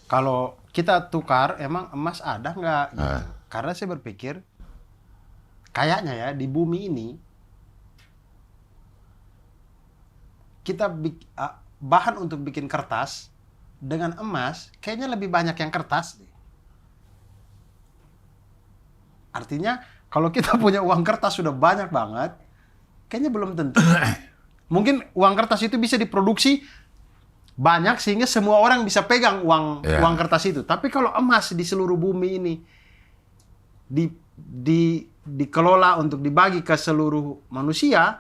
kalau kita tukar emang emas ada nggak? Gitu. Karena saya berpikir kayaknya ya di bumi ini kita bahan untuk bikin kertas dengan emas kayaknya lebih banyak yang kertas deh. Artinya kalau kita punya uang kertas sudah banyak banget, kayaknya belum tentu. Mungkin uang kertas itu bisa diproduksi banyak sehingga semua orang bisa pegang uang kertas itu. Tapi kalau emas di seluruh bumi ini dikelola untuk dibagi ke seluruh manusia,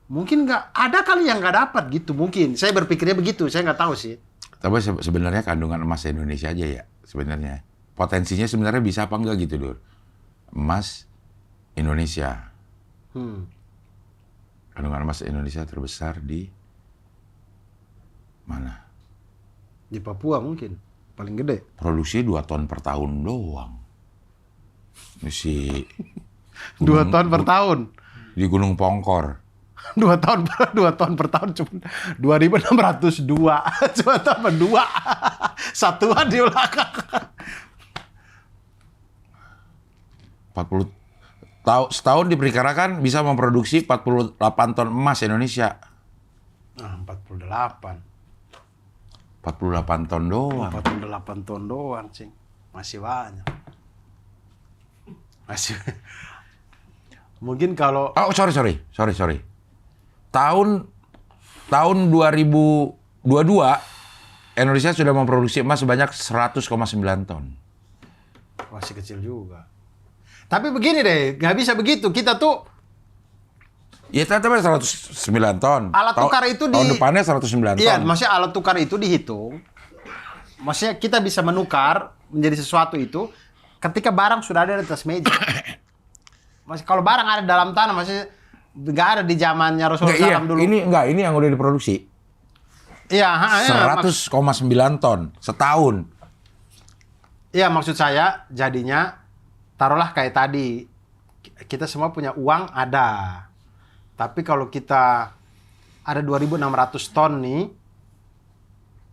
mungkin nggak ada kali yang nggak dapat gitu. Mungkin saya berpikirnya begitu. Saya nggak tahu sih. Tapi sebenarnya kandungan emas Indonesia aja ya sebenarnya. Potensinya sebenarnya bisa apa enggak gitu, Dur. Emas Indonesia. Kandungan emas Indonesia terbesar di mana? Di Papua mungkin paling gede. Produksi 2 ton per tahun doang. Misi 2 ton per tahun. di Gunung Pongkor. 2 ton per tahun cuma 2.602. Cuma tambah 2. Satuan di belakang. setahun diperkirakan bisa memproduksi 48 ton emas Indonesia. Nah, 48. 48 ton doang. 48 ton doang, Cing. Masih banyak. Masih. Mungkin kalau Oh, sorry. Tahun 2022 Indonesia sudah memproduksi emas sebanyak 100,9 ton. masih kecil juga. Tapi begini deh, nggak bisa begitu. Kita tuh Ya tetap 109 ton. Alat tukar itu tahun depannya 109 ton. Iya, maksudnya alat tukar itu dihitung. Maksudnya kita bisa menukar menjadi sesuatu itu ketika barang sudah ada di atas meja. Masih kalau barang ada dalam tanah, masih nggak ada di zamannya Rasulullah SAW dulu. Ini yang udah diproduksi. Iya, 100,9 ton setahun. Iya, maksud saya jadinya taruhlah kayak tadi, kita semua punya uang ada. Tapi kalau kita ada 2.600 ton nih,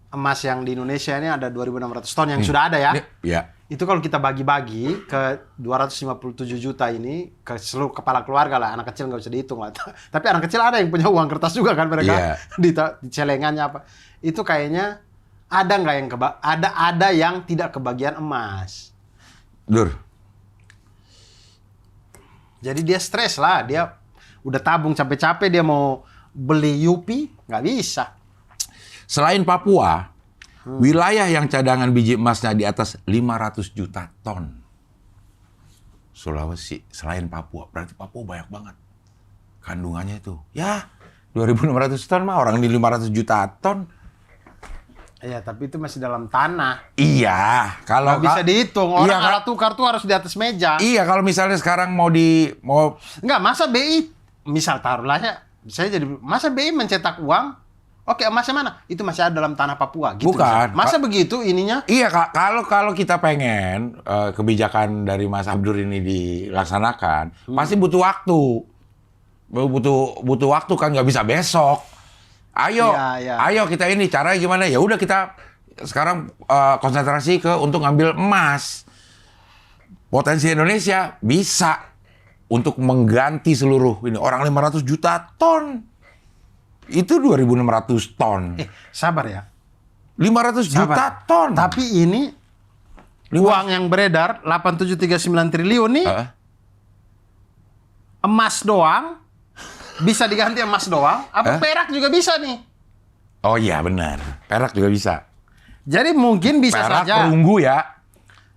emas yang di Indonesia ini ada 2.600 ton yang sudah ada ya. Iya. Itu kalau kita bagi-bagi ke 257 juta ini, ke seluruh kepala keluarga lah, anak kecil nggak bisa dihitung lah. Tapi anak kecil ada yang punya uang kertas juga kan mereka, Iya. di celengannya apa. Itu kayaknya ada nggak yang ada yang tidak kebagian emas. Dur. Jadi dia stres lah, dia udah tabung capek-capek, dia mau beli Yupi, nggak bisa. Selain Papua, wilayah yang cadangan biji emasnya di atas 500 juta ton. Sulawesi, selain Papua. Berarti Papua banyak banget kandungannya itu. Ya, 2.600 ton mah orang di 500 juta ton. Iya, tapi itu masih dalam tanah. Iya, kalau Nggak bisa dihitung. Orang Iya, alat tukar tuh harus di atas meja. Iya, kalau misalnya sekarang mau Nggak, masa BI, misal taruhlah ya, masa BI mencetak uang, oke, emasnya mana? Itu masih ada dalam tanah Papua. Gitu, Bukan. Masa begitu ininya? Iya, kalau kita pengen kebijakan dari Mas Abdur ini dilaksanakan, pasti butuh waktu. Butuh waktu kan, nggak bisa besok. Ayo, Iya. ayo kita ini caranya gimana? Ya udah kita sekarang konsentrasi untuk ngambil emas. Potensi Indonesia bisa untuk mengganti seluruh ini orang 500 juta ton. Itu 2.600 ton. Sabar ya. 500 juta ton. Tapi ini uang yang beredar 8739 triliun nih emas doang, bisa diganti emas doang, apa perak juga bisa nih. Oh iya benar, perak juga bisa. Jadi mungkin bisa Perak saja. perunggu ya.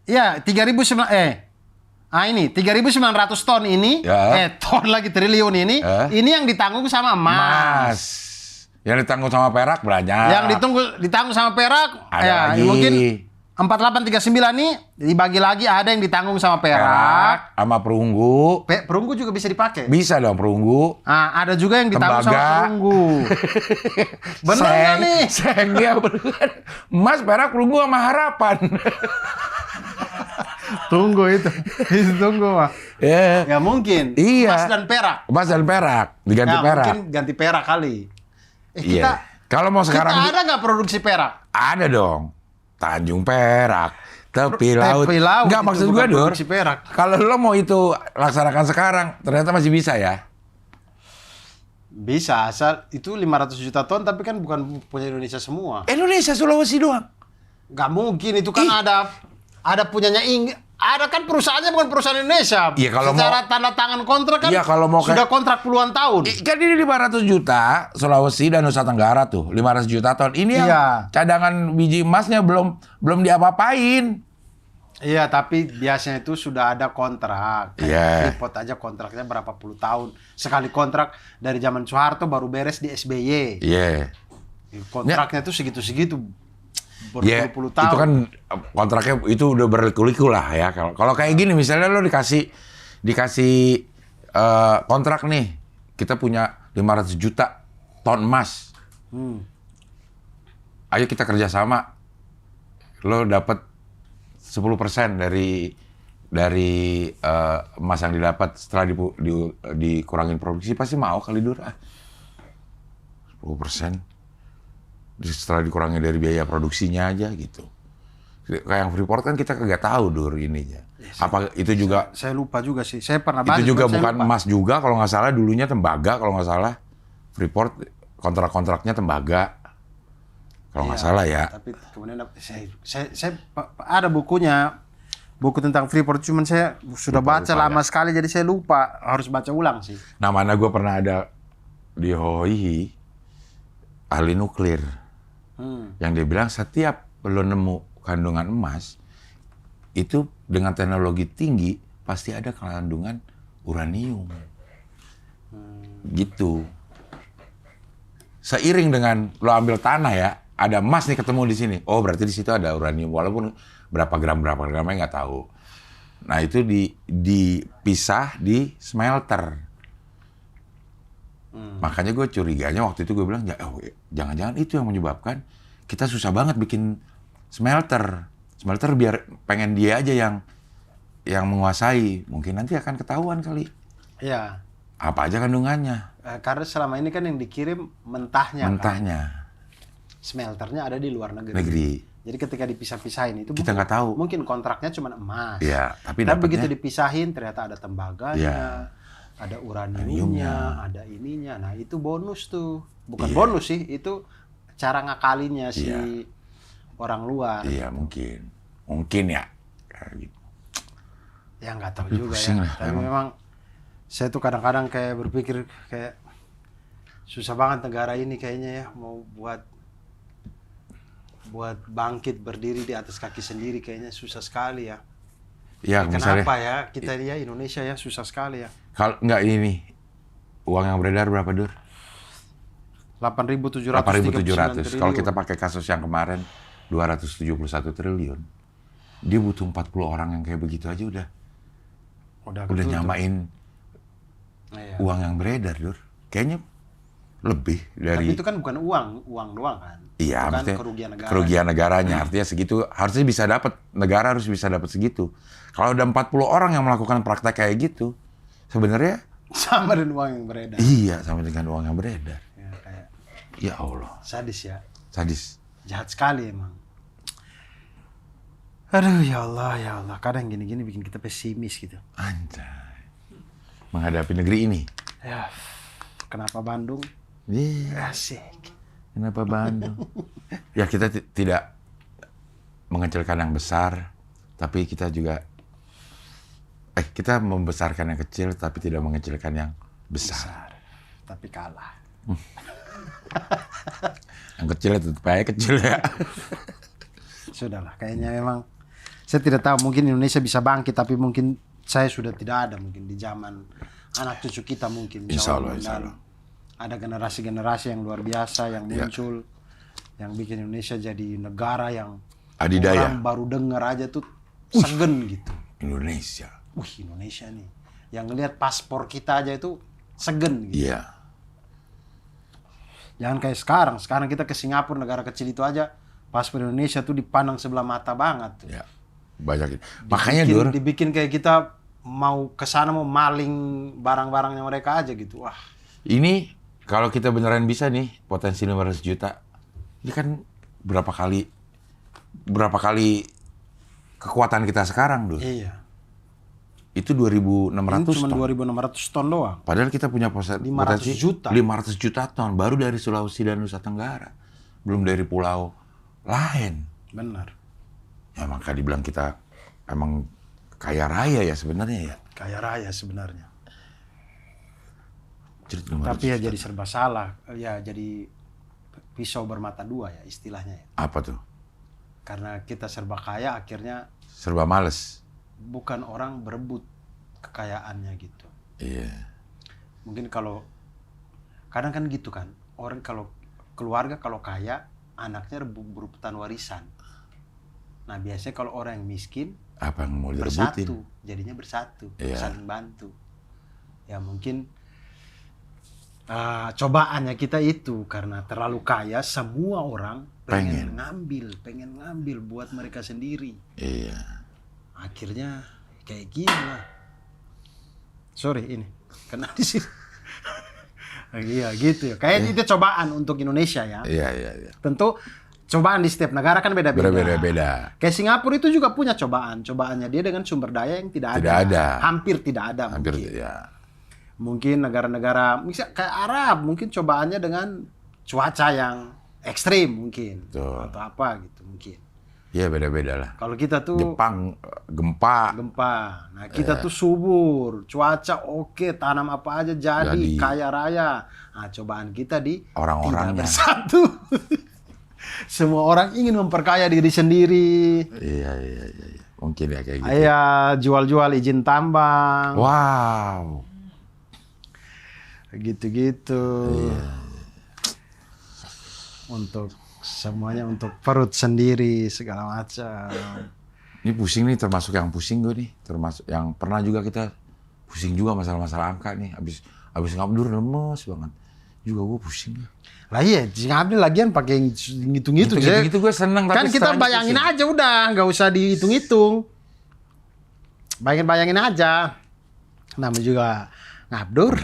Iya, 3.900 ton ini, Ya. ton lagi triliun ini yang ditanggung sama emas. Emas. Yang ditanggung sama perak banyak. Yang ditanggung sama perak, Ada lagi. mungkin 4839 nih dibagi lagi, ada yang ditanggung sama perak. sama perunggu. Perunggu juga bisa dipakai. Bisa dong perunggu. Nah, ada juga yang ditanggung sama Tembaga. perunggu. Bener nggak nih? Sengnya bener. Emas, perak, perunggu sama harapan. Tunggu itu. Tunggu mah. Ya. Ya mungkin. Iya. Emas dan perak. Emas dan perak. Diganti Ya, perak. mungkin ganti perak kali. Iya. Kita, Kalau mau sekarang kita ada nggak produksi perak? ada dong. Tanjung Perak, tepi laut. Tepi laut Nggak, itu maksud bukan gue, Dur. produksi perak. Kalau lo mau itu laksanakan sekarang, ternyata masih bisa ya. Bisa, asal itu 500 juta ton, tapi kan bukan punya Indonesia semua. Indonesia, Sulawesi doang. Nggak mungkin, itu kan ada punyanya ada kan perusahaannya bukan perusahaan Indonesia. Iya, kalau secara tanda tangan kontrak kan Iya, kalau mau sudah kontrak puluhan tahun. Kan ini 500 juta Sulawesi dan Nusa Tenggara tuh, 500 juta ton. Ini yang Iya. cadangan biji emasnya belum diapa-apain. Iya, tapi biasanya itu sudah ada kontrak. Iya. Freeport aja kontraknya berapa puluh tahun. Sekali kontrak dari zaman Soeharto baru beres di SBY. Iya. Kontraknya itu segitu-segitu. Ya, Berpuluh-puluh tahun. itu kan kontraknya itu udah berliku-liku lah ya. Kalau kayak gini misalnya lo dikasih kontrak nih, kita punya 500 juta ton emas. Ayo kita kerjasama. Lo dapat 10% dari emas yang didapat setelah dikurangin produksi, pasti mau kali, Dur. 10%. Setelah dikurangi dari biaya produksinya aja gitu. Kayak yang Freeport kan kita kagak tahu dur ininya. Apa itu juga Saya lupa juga sih. Saya pernah baca. itu juga cuman saya bukan lupa. emas juga kalau nggak salah, dulunya tembaga kalau nggak salah. Freeport kontrak-kontraknya tembaga kalau nggak Iya, salah ya. Tapi kemudian saya ada bukunya, buku tentang Freeport, cuman saya sudah baca lupa lama ya. sekali jadi saya lupa, harus baca ulang sih. Nah, mana gue pernah ada di Hoihi ahli nuklir yang dia bilang setiap lo nemu kandungan emas itu dengan teknologi tinggi pasti ada kandungan uranium. Gitu. Seiring dengan lo ambil tanah ya, ada emas nih ketemu di sini. Oh, berarti di situ ada uranium walaupun berapa gramnya nggak tahu. Nah, itu dipisah di smelter. Makanya gue curiganya waktu itu gue bilang, jangan-jangan itu yang menyebabkan kita susah banget bikin smelter. Smelter biar pengen dia aja yang menguasai. Mungkin nanti akan ketahuan kali. Iya. Apa aja kandungannya. Karena selama ini kan yang dikirim mentahnya. Mentahnya. Kan? Smelternya ada di luar negeri. Jadi ketika dipisah-pisahin itu Kita nggak tahu. Mungkin kontraknya cuma emas. Iya, tapi begitu dapatnya dipisahin ternyata ada tembaganya, Iya. ada uraniumnya, ada ininya. Nah, itu bonus tuh. Bukan Iya. bonus sih, itu cara ngakalinnya si Iya. orang luar. Iya, mungkin ya. Kayak gitu. Ya nggak tahu Tapi juga pusing ya. lah, Tapi emang. memang saya tuh kadang-kadang kayak berpikir kayak susah banget negara ini kayaknya ya mau buat bangkit berdiri di atas kaki sendiri kayaknya susah sekali ya. Ya, misalnya Kenapa ya kita ya Indonesia ya susah sekali ya. kalau nggak ini uang yang beredar berapa dur? 8.700. 8.739 Kalau kita pakai kasus yang kemarin 271 triliun. Dia butuh 40 orang yang kayak begitu aja udah ketutup. nyamain Iya. uang yang beredar, Dur. Kayaknya lebih dari Tapi itu kan bukan uang doang kan. iya, Itu kan maksudnya kerugian negaranya. Artinya segitu harusnya bisa dapat, negara harus bisa dapat segitu. Kalau ada 40 orang yang melakukan praktek kayak gitu, sebenarnya Sama dengan uang yang beredar. iya sama dengan uang yang beredar. Ya, kayak Ya Allah, sadis ya. sadis. Jahat sekali emang. Aduh ya Allah. Kadang gini-gini bikin kita pesimis gitu. Anjay. Menghadapi negeri ini. Ya, kenapa Bandung? Iya. Asik. Kenapa Bandung? Ya kita tidak mengecilkan yang besar, tapi kita juga kita membesarkan yang kecil, tapi tidak mengecilkan yang besar. Tapi kalah. Yang kecil itu tetap aja kecil ya. Sudahlah, kayaknya memang saya tidak tahu, mungkin Indonesia bisa bangkit, tapi mungkin saya sudah tidak ada mungkin di zaman anak cucu kita mungkin. Insya Allah. Dan ada generasi-generasi yang luar biasa yang muncul, yang bikin Indonesia jadi negara yang Adidaya. orang baru dengar aja tuh segen gitu. Indonesia. Indonesia nih. Yang ngelihat paspor kita aja itu segen gitu. Iya. Jangan kayak sekarang. Sekarang kita ke Singapura, negara kecil itu aja, paspor Indonesia tuh dipandang sebelah mata banget tuh. Ya. Banyak. Makanya Dur, Dibikin kayak kita mau ke sana mau maling barang-barangnya mereka aja gitu. Wah. ini kalau kita beneran bisa nih potensi 500 juta, ini kan berapa kali kekuatan kita sekarang, Dur. Iya. Itu 2.600 Ini cuma ton. 2.600 ton doang. Padahal kita punya 500 potensi juta. 500 juta ton baru dari Sulawesi dan Nusa Tenggara. Belum dari pulau lain. Benar. Ya maka dibilang kita emang kaya raya ya sebenarnya ya. Kaya raya sebenarnya. Jadi 500 Tapi ya juta. jadi serba salah. Ya jadi pisau bermata dua ya istilahnya ya. Apa tuh? Karena kita serba kaya akhirnya Serba males. bukan orang berebut kekayaannya gitu. Iya. Mungkin kalau kadang kan gitu kan. Orang kalau keluarga kalau kaya anaknya berebutan warisan. Nah, biasanya kalau orang yang miskin Apa yang mau direbutin? bersatu, jadinya bersatu, Iya. saling bantu. Ya mungkin cobaannya kita itu karena terlalu kaya, semua orang pengen ngambil buat mereka sendiri. Iya. Akhirnya kayak gini lah. Sorry ini kena di sini. Iya gitu ya. Kayaknya itu cobaan untuk Indonesia ya. Iya. Tentu Cobaan di setiap negara kan beda-beda. Beda. Kayak Singapura itu juga punya cobaan. Cobaannya dia dengan sumber daya yang tidak ada. Hampir tidak ada. Hampir mungkin. ya. Mungkin negara-negara misal kayak Arab mungkin cobaannya dengan cuaca yang ekstrim mungkin. Betul. Atau apa gitu mungkin. Iya beda-beda lah. Kalau kita tuh Jepang gempa. Nah, kita tuh subur, cuaca oke, tanam apa aja jadi, kaya raya. Nah, cobaan kita di Orang-orangnya. tidak bersatu. Semua orang ingin memperkaya diri sendiri. Iya. Mungkin ya kayak gitu. Iya, jual-jual izin tambang. Wow. Gitu-gitu. Iya. Untuk semuanya untuk perut sendiri segala macam. Ini pusing nih, termasuk yang pusing gue nih, termasuk yang pernah juga kita pusing juga masalah-masalah angka nih. Abis ngabdur lemes banget. Juga gue pusing. Lah iya, Abdul lagian pakai ngitung-ngitung. Gitu gue seneng. Kan tapi kita setelahnya bayangin pusing. aja udah, nggak usah dihitung-hitung. Bayangin aja. Namanya juga ngabdur.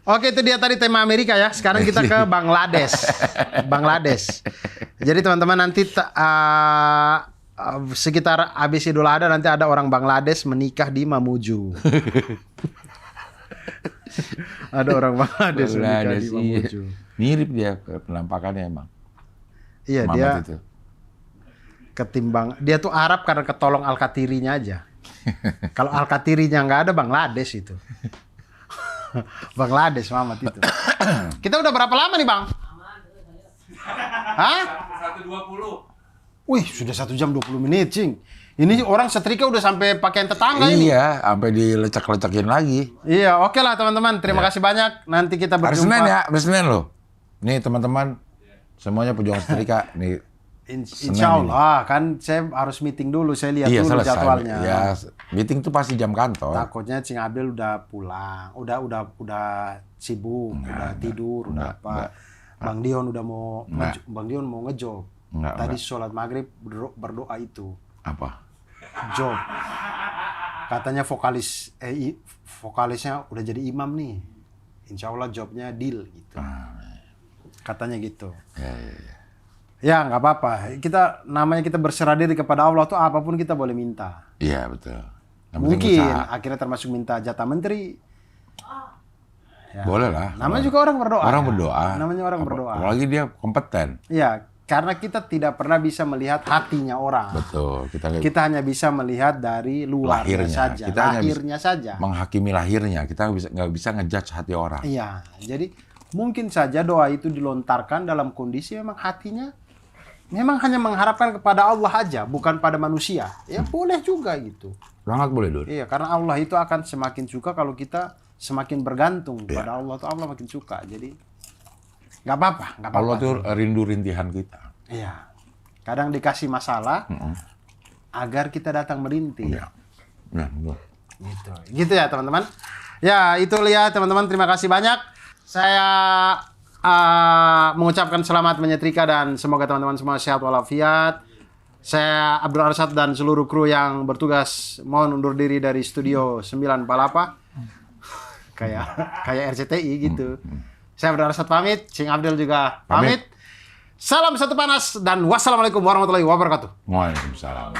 Oke, itu dia tadi tema Amerika ya. Sekarang kita ke Bangladesh. Jadi teman-teman nanti sekitar habis Idul Adha nanti ada orang Bangladesh menikah di Mamuju. Ada orang Bangladesh menikah di Mamuju. Mirip dia penampakannya emang. Iya, Mamat dia itu. ketimbang dia tuh Arab karena ketolong Al-Katirinya aja. Kalau Al-Katirinya nggak ada, Bangladesh itu. Bangladesh Mamat itu. Kita udah berapa lama nih Bang? Hah? 1:20. Wih, sudah 1 jam 20 menit, Cing. Ini orang setrika udah sampai pakaian tetangga ini. Iya, sampai dilecek-lecekin lagi. Iya, oke lah teman-teman. Terima kasih banyak. Nanti kita Hari berjumpa. Senin ya, hari Senin loh. Nih teman-teman, semuanya pejuang setrika. Nih, Insya Allah, kan saya harus meeting dulu. Saya lihat dulu selesai. jadwalnya. Ya, meeting tuh pasti jam kantor. Takutnya Cing Abdul udah pulang, udah sibuk, udah tidur, udah apa. Bang Dion udah mau Bang Dion mau ngejob. Tadi sholat maghrib berdoa itu. Apa? Job. Katanya vokalisnya udah jadi imam nih. Insya Allah jobnya deal gitu. Katanya gitu. Ya nggak apa-apa. Namanya kita berserah diri kepada Allah tuh apapun kita boleh minta. Iya betul. Yang penting Mungkin usaha. akhirnya termasuk minta jatah menteri. Ya. Boleh lah. Namanya juga orang berdoa. Orang ya. berdoa. Namanya orang berdoa. Apalagi dia kompeten. Iya, karena kita tidak pernah bisa melihat hatinya orang. Betul. Kita hanya bisa melihat dari luarnya lahirnya. saja. Kita hanya lahirnya saja. Menghakimi lahirnya. Kita nggak bisa ngejudge hati orang. Iya, jadi mungkin saja doa itu dilontarkan dalam kondisi memang hatinya memang hanya mengharapkan kepada Allah aja, bukan pada manusia. Ya boleh juga gitu. Sangat boleh, Dur. Iya, karena Allah itu akan semakin suka kalau kita semakin bergantung pada Allah tuh Allah makin suka. Jadi nggak apa-apa. Allah tuh rindu rintihan kita. Iya. Kadang dikasih masalah agar kita datang merintih. Iya. Nah, betul. Gitu ya teman-teman. Ya itu ya teman-teman. Terima kasih banyak. Saya mengucapkan selamat menyetrika dan semoga teman-teman semua sehat walafiat. Saya Abdul Arsyad dan seluruh kru yang bertugas mohon undur diri dari studio 9 Palapa. kayak RCTI gitu. Saya Abdul Arsyad pamit, Cing Abdul juga pamit. Salam satu panas dan wassalamualaikum warahmatullahi wabarakatuh. Waalaikumsalam.